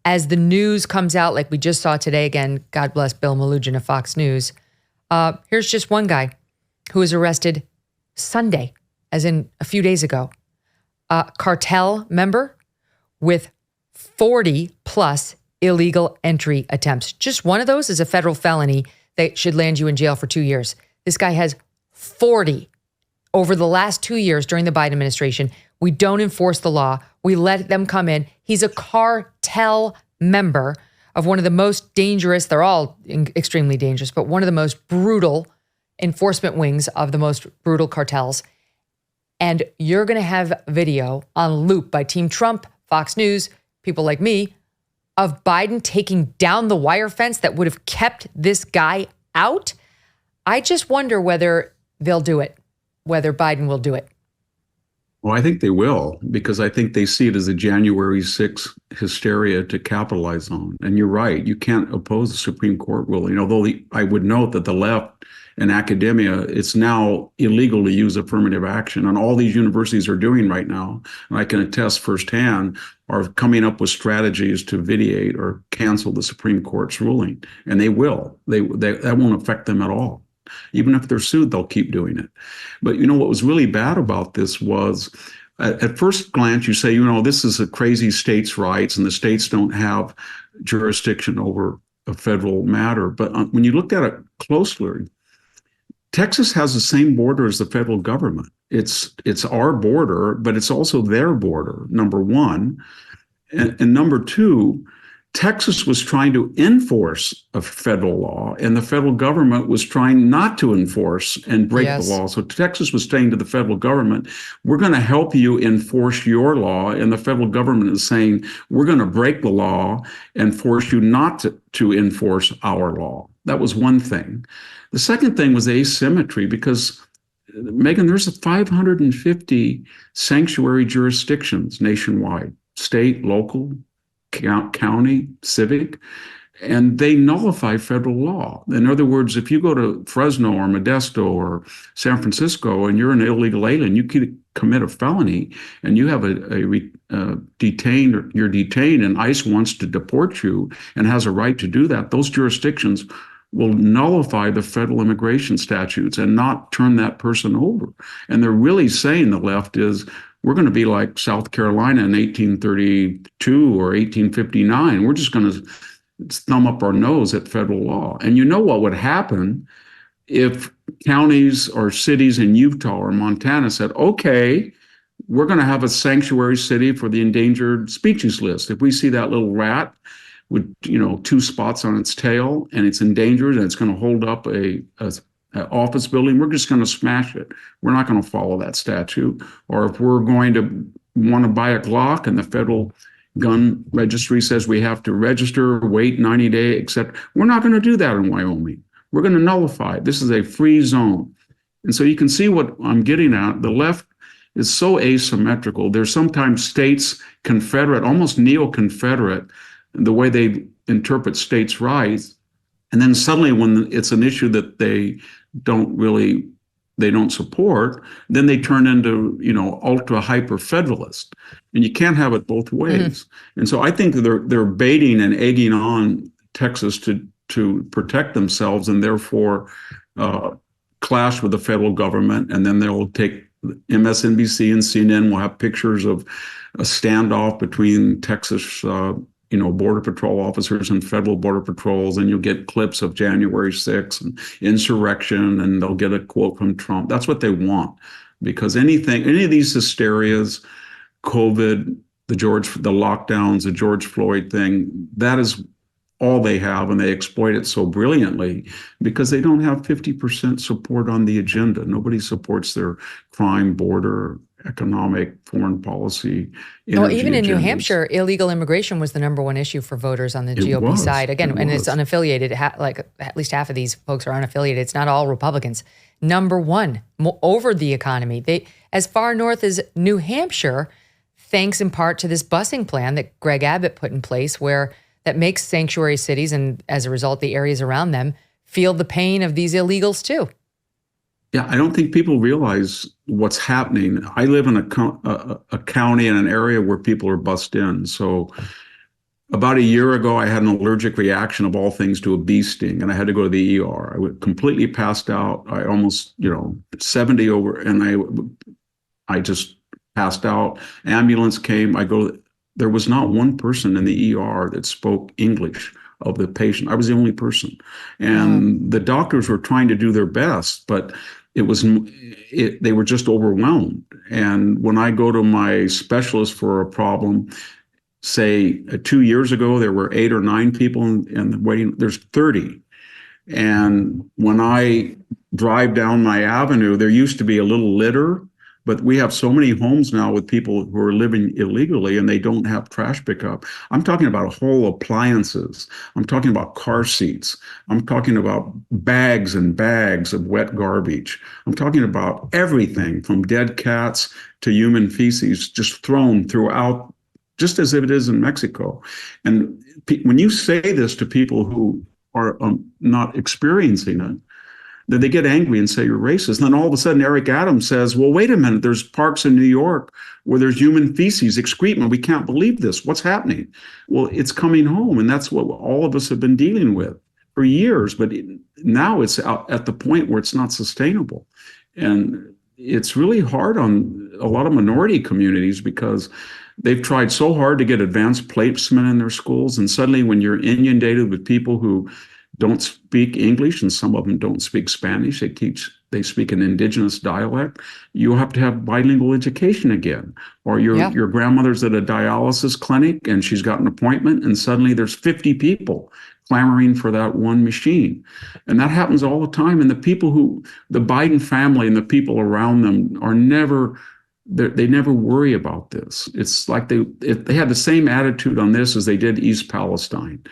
As the news comes out, like we just saw today, again, God bless Bill Malugin of Fox News. Here's just one guy who was arrested Sunday, as in a few days ago. A cartel member with 40 plus illegal entry attempts. Just one of those is a federal felony that should land you in jail for 2 years. This guy has 40 over the last 2 years during the Biden administration. We don't enforce the law. We let them come in. He's a cartel member of one of the most dangerous, they're all extremely dangerous, but one of the most brutal enforcement wings of the most brutal cartels. And you're going to have video on loop by Team Trump, Fox News, people like me, of Biden taking down the wire fence that would have kept this guy out. I just wonder whether they'll do it, whether Biden will do it. Well, I think they will, because I think they see it as a January 6th hysteria to capitalize on. And you're right, you can't oppose the Supreme Court ruling. Although I would note that the left and academia, it's now illegal to use affirmative action. And all these universities are doing right now, and I can attest firsthand, are coming up with strategies to vitiate or cancel the Supreme Court's ruling. And they will. That won't affect them at all. Even if they're sued, they'll keep doing it. But what was really bad about this was, at first glance, you say, this is a crazy states' rights and the states don't have jurisdiction over a federal matter. But when you looked at it closely, Texas has the same border as the federal government. It's our border, but it's also their border, number one. And number two, Texas was trying to enforce a federal law, and the federal government was trying not to enforce and break the law. So Texas was saying to the federal government, we're going to help you enforce your law. And the federal government is saying, we're going to break the law and force you not to enforce our law. That was one thing. The second thing was asymmetry, because Megyn, there's 550 sanctuary jurisdictions nationwide, state, local, county, civic, and they nullify federal law. In other words, if you go to Fresno or Modesto or San Francisco and you're an illegal alien, you could commit a felony and you have you're detained and ICE wants to deport you and has a right to do that, those jurisdictions will nullify the federal immigration statutes and not turn that person over. And they're really saying, the left is, we're going to be like South Carolina in 1832 or 1859. We're just going to thumb up our nose at federal law. And you know what would happen if counties or cities in Utah or Montana said, okay, we're going to have a sanctuary city for the endangered species list. If we see that little rat with 2 spots on its tail and it's endangered and it's going to hold up a office building, we're just going to smash it. We're not going to follow that statute. Or if we're going to want to buy a Glock and the federal gun registry says we have to register, wait 90 days, etc., we're not going to do that in Wyoming. We're going to nullify it. This is a free zone. And so you can see what I'm getting at. The left is so asymmetrical. There's sometimes states confederate, almost neo-confederate, the way they interpret states' rights. And then suddenly when it's an issue that they don't support, then they turn into, ultra hyper federalist. And you can't have it both ways. And so I think they're baiting and egging on Texas to protect themselves, and therefore clash with the federal government. And then they'll take MSNBC and CNN will have pictures of a standoff between Texas Border Patrol officers and federal border patrols, and you'll get clips of January 6th and insurrection, and they'll get a quote from Trump. That's what they want, because any of these hysterias, COVID, the lockdowns, the George Floyd thing, that is all they have, and they exploit it so brilliantly because they don't have 50% support on the agenda. Nobody supports their crime, border, economic, foreign policy. Well, even in New Hampshire, illegal immigration was the number one issue for voters on the GOP side. Again, and it's unaffiliated. At least half of these folks are unaffiliated. It's not all Republicans. Number one, over the economy. They, as far north as New Hampshire, thanks in part to this busing plan that Greg Abbott put in place, that makes sanctuary cities, and as a result, the areas around them, feel the pain of these illegals too. Yeah, I don't think people realize what's happening. I live in a county in an area where people are bussed in. So about a year ago, I had an allergic reaction of all things to a bee sting, and I had to go to the ER. I was completely passed out. I almost, 70 over, and I just passed out. Ambulance came. There was not one person in the ER that spoke English of the patient. I was the only person. And the doctors were trying to do their best, but they were just overwhelmed. And when I go to my specialist for a problem, say 2 years ago, there were 8 or 9 people in the waiting, there's 30. And when I drive down my avenue, there used to be a little litter, but we have so many homes now with people who are living illegally and they don't have trash pickup. I'm talking about whole appliances. I'm talking about car seats. I'm talking about bags and bags of wet garbage. I'm talking about everything from dead cats to human feces just thrown throughout, just as if it is in Mexico. And when you say this to people who are not experiencing it, that they get angry and say you're racist. And then all of a sudden, Eric Adams says, well, wait a minute, there's parks in New York where there's human feces, excrement. We can't believe this. What's happening? Well, it's coming home. And that's what all of us have been dealing with for years. But now it's out at the point where it's not sustainable. And it's really hard on a lot of minority communities because they've tried so hard to get advanced placement in their schools. And suddenly when you're inundated with people who don't speak English, and some of them don't speak Spanish. They speak an indigenous dialect. You have to have bilingual education again. Or your grandmother's at a dialysis clinic and she's got an appointment, and suddenly there's 50 people clamoring for that one machine. And that happens all the time. And the Biden family and the people around them they never worry about this. It's like they had the same attitude on this as they did East Palestine.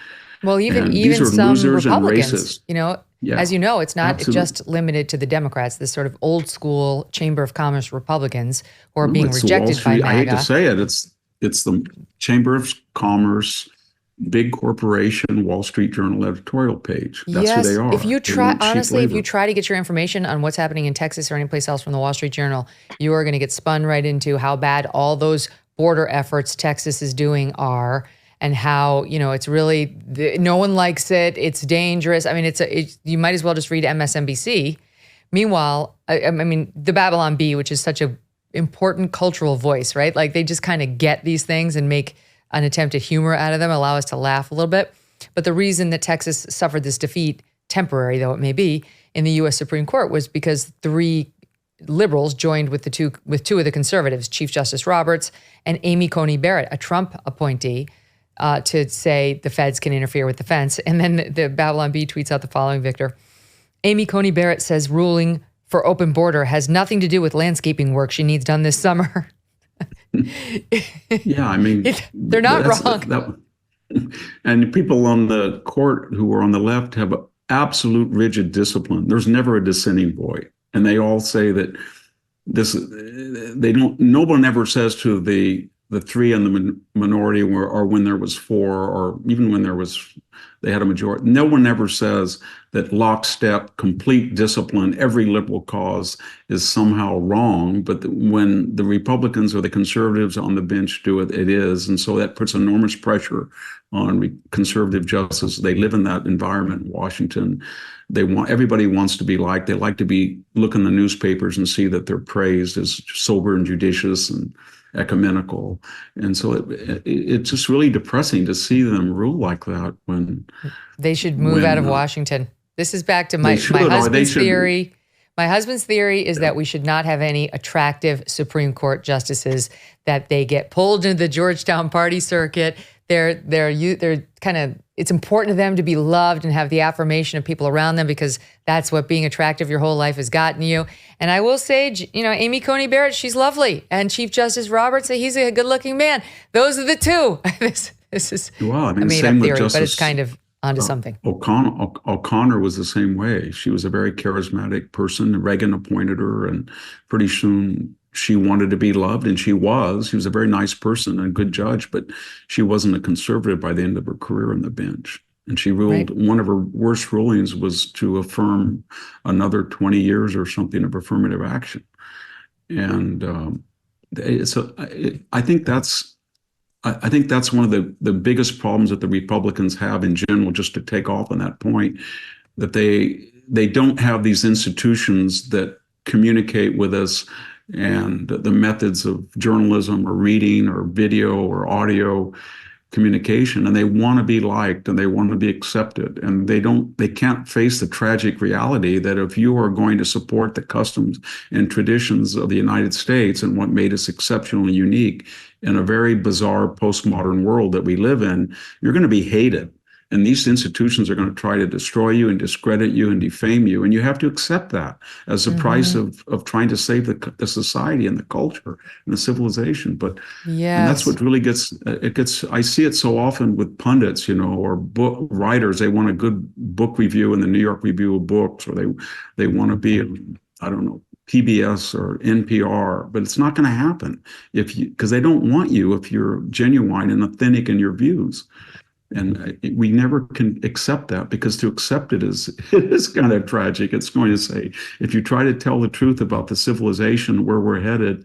Well, even some Republicans, as you know, it's not just limited to the Democrats, this sort of old school Chamber of Commerce Republicans who are being rejected by MAGA. I hate to say it, it's the Chamber of Commerce, big corporation, Wall Street Journal editorial page. That's who they are. If you try to get your information on what's happening in Texas or anyplace else from the Wall Street Journal, you are going to get spun right into how bad all those border efforts Texas is doing are. And how, it's really, no one likes it. It's dangerous. I mean, you might as well just read MSNBC. Meanwhile, I mean, the Babylon Bee, which is such an important cultural voice, right? Like they just kind of get these things and make an attempt at humor out of them, allow us to laugh a little bit. But the reason that Texas suffered this defeat, temporary though it may be, in the U.S. Supreme Court was because 3 liberals joined with two of the conservatives, Chief Justice Roberts and Amy Coney Barrett, a Trump appointee, to say the feds can interfere with the fence. And then the Babylon Bee tweets out the following, Victor. Amy Coney Barrett says ruling for open border has nothing to do with landscaping work she needs done this summer. Yeah, I mean, they're not wrong. And people on the court who are on the left have absolute rigid discipline. There's never a dissenting And they all say that no one ever says to the three in the minority, or when there was four, or even when they had a majority, no one ever says that lockstep, complete discipline, every liberal cause is somehow wrong. But when the Republicans or the conservatives on the bench do it, it is. And so that puts enormous pressure on conservative justice. They live in that environment in Washington. Everybody wants to be liked. They like to look in the newspapers and see that they're praised as sober and judicious and ecumenical. And so it's just really depressing to see them rule like that. When they should move out of Washington. This is back to my husband's theory. My husband's theory is that we should not have any attractive Supreme Court justices, that they get pulled into the Georgetown party circuit. They're kind of, it's important to them to be loved and have the affirmation of people around them, because that's what being attractive your whole life has gotten you. And I will say, Amy Coney Barrett, she's lovely. And Chief Justice Roberts, he's a good-looking man. Those are the two. This is a made-up theory, but it's kind of onto something. O'Connor was the same way. She was a very charismatic person. Reagan appointed her, and pretty soon she wanted to be loved, and she was. She was a very nice person and a good judge, but she wasn't a conservative by the end of her career on the bench. And she ruled, right. One of her worst rulings was to affirm another 20 years or something of affirmative action. And I think that's one of the biggest problems that the Republicans have in general, just to take off on that point, that they don't have these institutions that communicate with us, and the methods of journalism or reading or video or audio communication, and they want to be liked and they want to be accepted, and they can't face the tragic reality that if you are going to support the customs and traditions of the United States and what made us exceptionally unique in a very bizarre postmodern world that we live in, you're going to be hated. And these institutions are going to try to destroy you and discredit you and defame you. And you have to accept that as the price of trying to save the society and the culture and the civilization. But and that's what really gets, I see it so often with pundits, or book writers. They want a good book review in the New York Review of Books, or they want to be, PBS or NPR, but it's not going to happen because they don't want you if you're genuine and authentic in your views. And we never can accept that, because to accept it is kind of tragic. It's going to say, if you try to tell the truth about the civilization, where we're headed,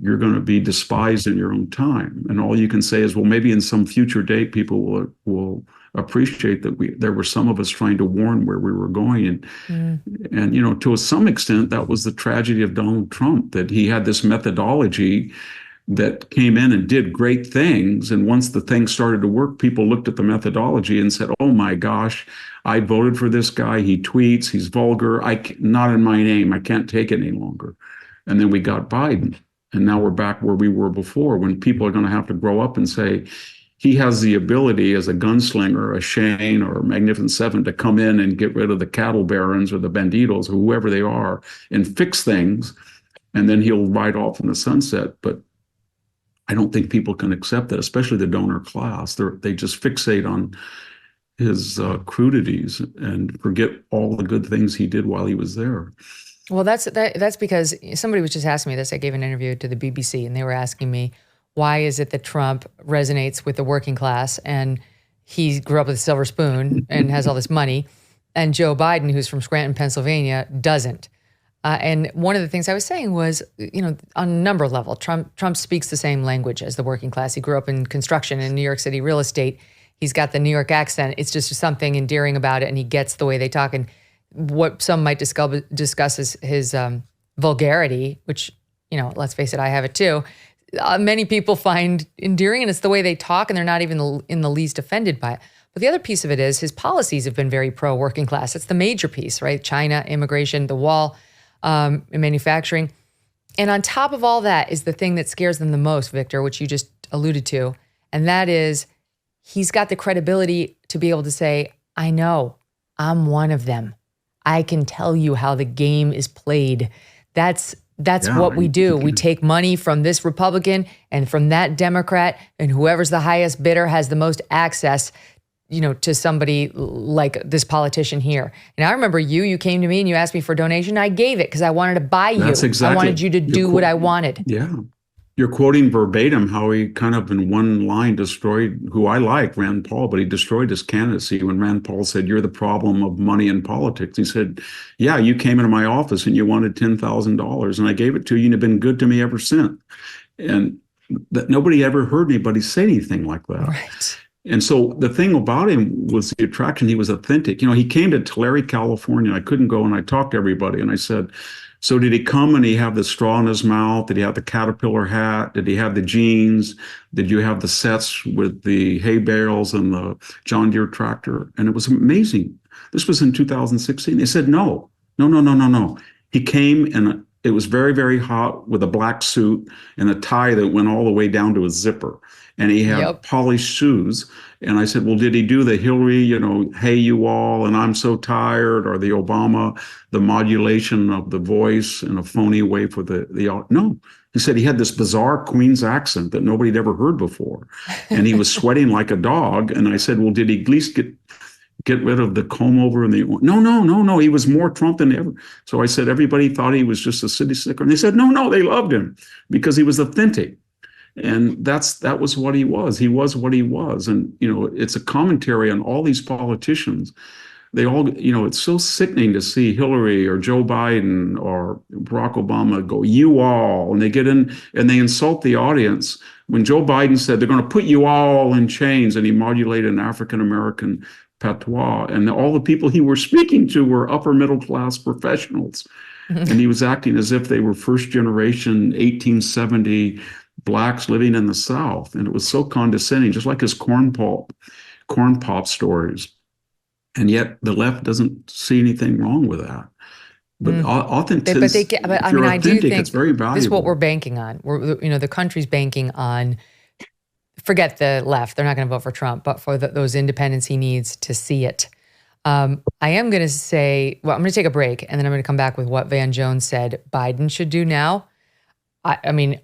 you're going to be despised in your own time. And all you can say is, well, maybe in some future date, people will appreciate that there were some of us trying to warn where we were going. And to some extent, that was the tragedy of Donald Trump, that he had this methodology that came in and did great things. And once the thing started to work, people looked at the methodology and said, oh my gosh, I voted for this guy. He tweets, he's vulgar. Not in my name. I can't take it any longer. And then we got Biden. And now we're back where we were before, when people are going to have to grow up and say, he has the ability as a gunslinger, a Shane or a Magnificent Seven, to come in and get rid of the cattle barons or the banditos or whoever they are and fix things. And then he'll ride off in the sunset. But I don't think people can accept that, especially the donor class. They just fixate on his crudities and forget all the good things he did while he was there. Well, that's because somebody was just asking me this. I gave an interview to the BBC, and they were asking me, why is it that Trump resonates with the working class, and he grew up with a silver spoon and has all this money, and Joe Biden, who's from Scranton, Pennsylvania, doesn't? And one of the things I was saying was, on a number of levels, Trump speaks the same language as the working class. He grew up in construction in New York City real estate. He's got the New York accent. It's just something endearing about it, and he gets the way they talk. And what some might discuss as his vulgarity, which, let's face it, I have it too. Many people find endearing, and it's the way they talk, and they're not even in the least offended by it. But the other piece of it is his policies have been very pro-working class. It's the major piece, right? China, immigration, the wall, manufacturing. And on top of all that is the thing that scares them the most, Victor, which you just alluded to. And that is, he's got the credibility to be able to say, I know, I'm one of them. I can tell you how the game is played. That's what we do. We take money from this Republican and from that Democrat, and whoever's the highest bidder has the most access. to somebody like this politician here. And I remember you came to me and you asked me for a donation. I gave it because I wanted to buy you. That's exactly. I wanted you to do what I wanted. Yeah. You're quoting verbatim how he kind of in one line destroyed who I like, Rand Paul, but he destroyed his candidacy when Rand Paul said, "You're the problem of money in politics." He said, "Yeah, you came into my office and you wanted $10,000 and I gave it to you and you've been good to me ever since." And that nobody ever heard anybody say anything like that. Right. And so the thing about him was the attraction. He was authentic. He came to Tulare, California. I couldn't go, and I talked to everybody and I said, "So did he come and he have the straw in his mouth? Did he have the caterpillar hat? Did he have the jeans? Did you have the sets with the hay bales and the John Deere tractor?" And it was amazing. This was in 2016. They said, no. He came and it was very, very hot with a black suit and a tie that went all the way down to his zipper. And he had polished shoes. And I said, "Well, did he do the Hillary, hey, you all, and I'm so tired," or the Obama, the modulation of the voice in a phony way for the no. He said he had this bizarre Queen's accent that nobody had ever heard before. And he was sweating like a dog. And I said, "Well, did he at least get rid of the comb over and the no, he was more Trump than ever." So I said, everybody thought he was just a city slicker. And they said, no, they loved him because he was authentic. And that was what he was. He was what he was. And, it's a commentary on all these politicians. They all, it's so sickening to see Hillary or Joe Biden or Barack Obama go, "You all," and they get in and they insult the audience. When Joe Biden said, "They're going to put you all in chains," and he modulated an African-American patois, and all the people he was speaking to were upper middle class professionals. And he was acting as if they were first generation 1870 blacks living in the South. And it was so condescending, just like his corn pop stories. And yet the left doesn't see anything wrong with that. But authenticity, I do think it's very valuable. This is what we're banking on. The country's banking on, forget the left, they're not going to vote for Trump, but for those independents he needs to see it. I am going to say, I'm going to take a break and then I'm going to come back with what Van Jones said Biden should do now. I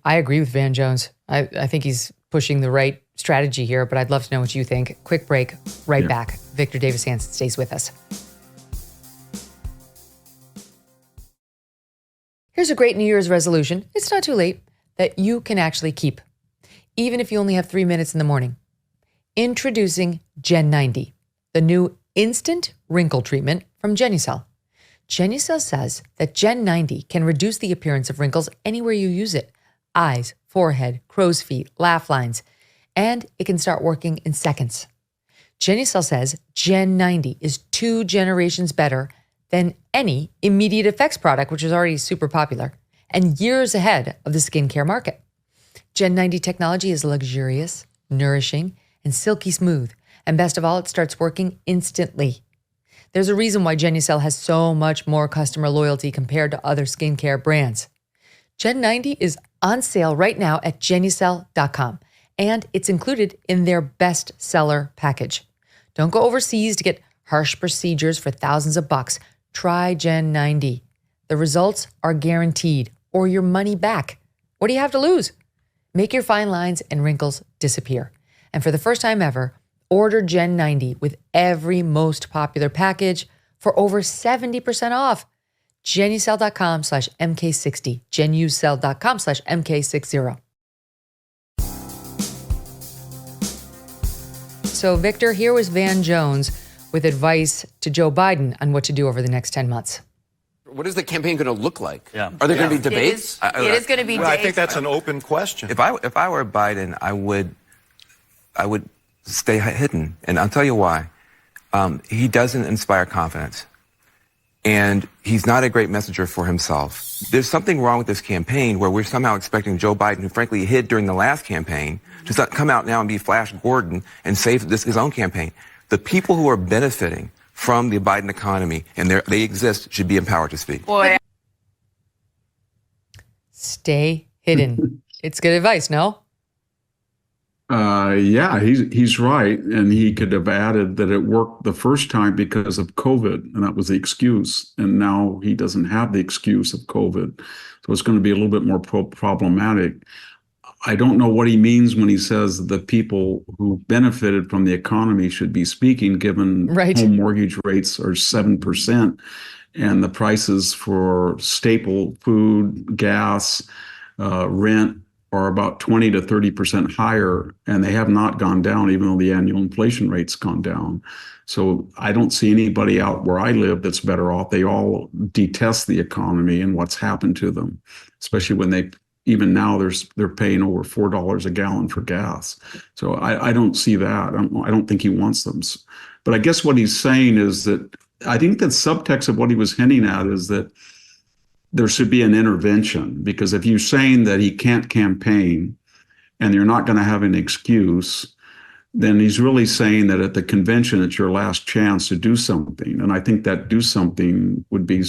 agree with Van Jones. I think he's pushing the right strategy here, but I'd love to know what you think. Quick break, right back. Victor Davis Hanson stays with us. Here's a great New Year's resolution. It's not too late that you can actually keep, even if you only have 3 minutes in the morning. Introducing Gen 90, the new instant wrinkle treatment from Genucel. Genucel says that Gen 90 can reduce the appearance of wrinkles anywhere you use it. Eyes, forehead, crow's feet, laugh lines, and it can start working in seconds. Genucel says Gen 90 is 2 generations better than any immediate effects product, which is already super popular, and years ahead of the skincare market. Gen 90 technology is luxurious, nourishing, and silky smooth. And best of all, it starts working instantly. There's a reason why Genucel has so much more customer loyalty compared to other skincare brands. Gen 90 is on sale right now at Genucel.com, and it's included in their bestseller package. Don't go overseas to get harsh procedures for thousands of bucks. Try Gen 90. The results are guaranteed, or your money back. What do you have to lose? Make your fine lines and wrinkles disappear. And for the first time ever, order Gen 90 with every most popular package for over 70% off. Genucel.com/MK60. Genucel.com/MK60. So Victor, here was Van Jones with advice to Joe Biden on what to do over the next 10 months. What is the campaign going to look like? Yeah. Are there going to be debates? It is going to be well, days. I think that's an open question. If I were Biden, I would stay hidden, and I'll tell you why. He doesn't inspire confidence, and he's not a great messenger for himself. There's something wrong with this campaign where we're somehow expecting Joe Biden, who frankly hid during the last campaign, to come out now and be Flash Gordon and save his own campaign. The people who are benefiting from the Biden economy, and they exist, should be empowered to speak. Boy. Stay hidden. It's good advice, no? Yeah, he's right. And he could have added that it worked the first time because of COVID, and that was the excuse. And now he doesn't have the excuse of COVID. So it's going to be a little bit more problematic. I don't know what he means when he says the people who benefited from the economy should be speaking, given home mortgage rates are 7% and the prices for staple food, gas, rent are about 20 to 30% higher, and they have not gone down, even though the annual inflation rate's gone down. So I don't see anybody out where I live that's better off. They all detest the economy and what's happened to them, especially when even now they're paying over $4 a gallon for gas. So I don't see that. I don't think he wants them. But I guess what he's saying is that I think the subtext of what he was hinting at is that there should be an intervention, because if you're saying that he can't campaign and you're not going to have an excuse, then he's really saying that at the convention, it's your last chance to do something. And I think that do something would be,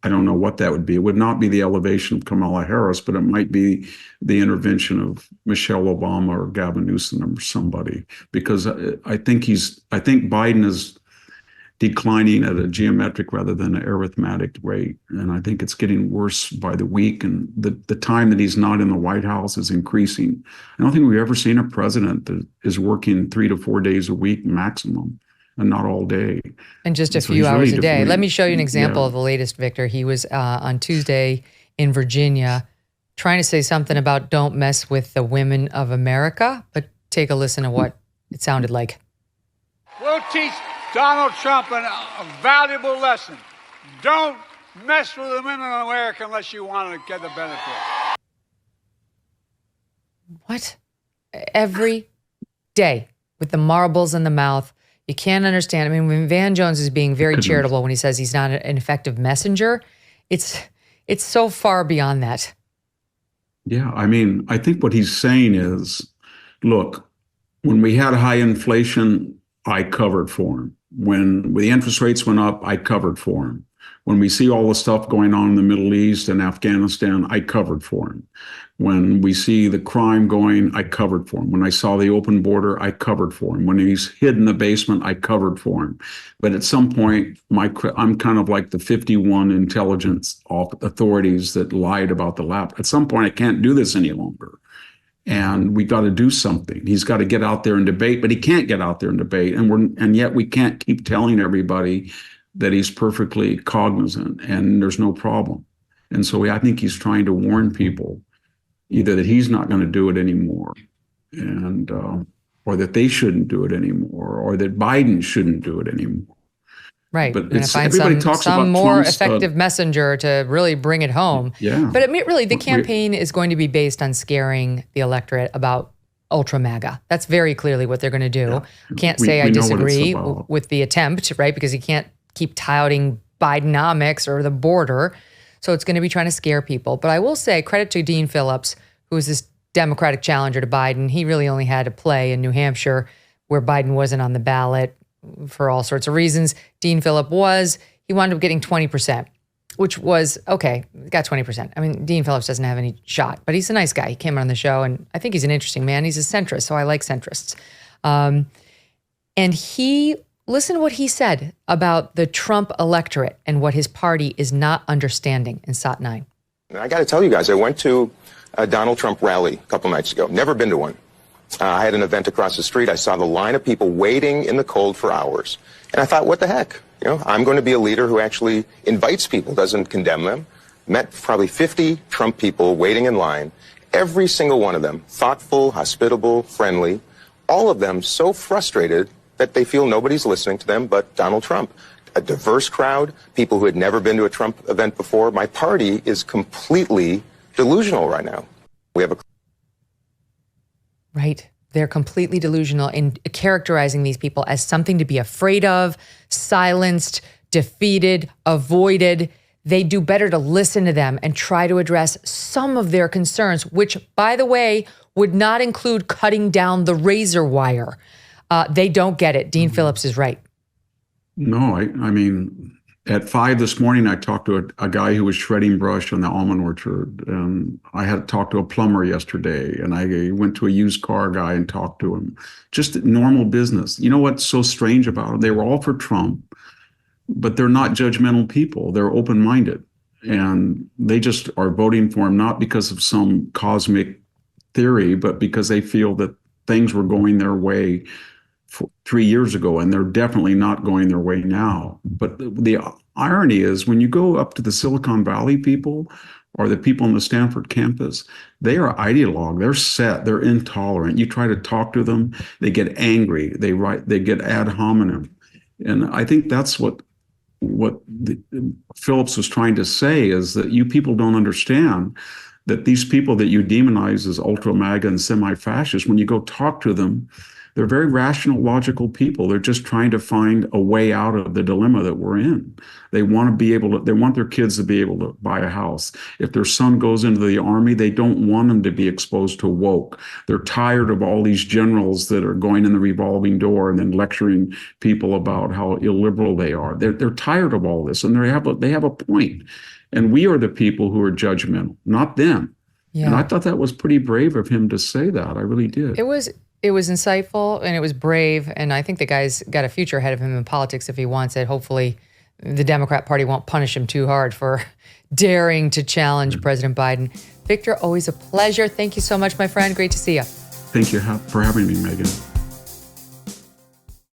I don't know what that would be. It would not be the elevation of Kamala Harris, but it might be the intervention of Michelle Obama or Gavin Newsom or somebody, because I think Biden is declining at a geometric rather than an arithmetic rate. And I think it's getting worse by the week. And the time that he's not in the White House is increasing. I don't think we've ever seen a president that is working 3 to 4 days a week maximum, and not all day. And just a few hours a day. Let me show you an example of the latest, Victor. He was on Tuesday in Virginia trying to say something about don't mess with the women of America. But take a listen to what it sounded like. We'll teach Donald Trump a valuable lesson. Don't mess with the women in America unless you want to get the benefit. What? Every day with the marbles in the mouth. You can't understand. I mean, when Van Jones is being very charitable when he says he's not an effective messenger, it's so far beyond that. Yeah, I mean, I think what he's saying is, look, when we had high inflation, I covered for him. When the interest rates went up, I covered for him. When we see all the stuff going on in the Middle East and Afghanistan, I covered for him. When we see the crime going, I covered for him. When I saw the open border, I covered for him. When he's hid in the basement, I covered for him. But at some point, I'm kind of like the 51 intelligence authorities that lied about the lap. At some point, I can't do this any longer. And we got to do something. He's got to get out there and debate, but he can't get out there and debate. And yet we can't keep telling everybody that he's perfectly cognizant and there's no problem. And so I think he's trying to warn people either that he's not going to do it anymore, and or that they shouldn't do it anymore, or that Biden shouldn't do it anymore. Right. But and find some more Trump's, effective messenger to really bring it home. Yeah. But I mean, really, the campaign is going to be based on scaring the electorate about ultra MAGA. That's very clearly what they're going to do. Yeah. Can't say I disagree with the attempt, right? Because you can't keep touting Bidenomics or the border. So it's going to be trying to scare people. But I will say credit to Dean Phillips, who is this Democratic challenger to Biden. He really only had to play in New Hampshire, where Biden wasn't on the ballot for all sorts of reasons. Dean Phillips was. He wound up getting 20%, which was, okay, got 20%. I mean, Dean Phillips doesn't have any shot, but he's a nice guy. He came on the show, and I think he's an interesting man. He's a centrist, so I like centrists. And listen to what he said about the Trump electorate and what his party is not understanding in SOT 9. I got to tell you guys, I went to a Donald Trump rally a couple nights ago. Never been to one. I had an event across the street. I saw the line of people waiting in the cold for hours. And I thought, what the heck? You know, I'm going to be a leader who actually invites people, doesn't condemn them. Met probably 50 Trump people waiting in line. Every single one of them, thoughtful, hospitable, friendly. All of them so frustrated that they feel nobody's listening to them but Donald Trump. A diverse crowd, people who had never been to a Trump event before. My party is completely delusional right now. We have a... Right. They're completely delusional in characterizing these people as something to be afraid of, silenced, defeated, avoided. They do better to listen to them and try to address some of their concerns, which, by the way, would not include cutting down the razor wire. They don't get it. Dean Phillips is right. No, I mean, at 5 this morning, I talked to a guy who was shredding brush on the almond orchard. And I had talked to a plumber yesterday, and I went to a used car guy and talked to him. Just normal business. You know what's so strange about it? They were all for Trump, but they're not judgmental people. They're open-minded. And they just are voting for him, not because of some cosmic theory, but because they feel that things were going their way 3 years ago, and they're definitely not going their way now. But the irony is, when you go up to the Silicon Valley people or the people on the Stanford campus, they are ideologue. They're set. They're intolerant. You try to talk to them, they get angry. They get ad hominem. And I think that's what Phillips was trying to say, is that you people don't understand that these people that you demonize as ultra MAGA and semi-fascist, when you go talk to them, they're very rational, logical people. They're just trying to find a way out of the dilemma that we're in. They want their kids to be able to buy a house. If their son goes into the army, they don't want them to be exposed to woke. They're tired of all these generals that are going in the revolving door and then lecturing people about how illiberal they are. They're tired of all this, and they have a point. And we are the people who are judgmental, not them. Yeah. And I thought that was pretty brave of him to say that. I really did. It was insightful, and it was brave, and I think the guy's got a future ahead of him in politics if he wants it. Hopefully the Democrat Party won't punish him too hard for daring to challenge President Biden. Victor, always a pleasure. Thank you so much, my friend. Great to see you. Thank you for having me, Megyn.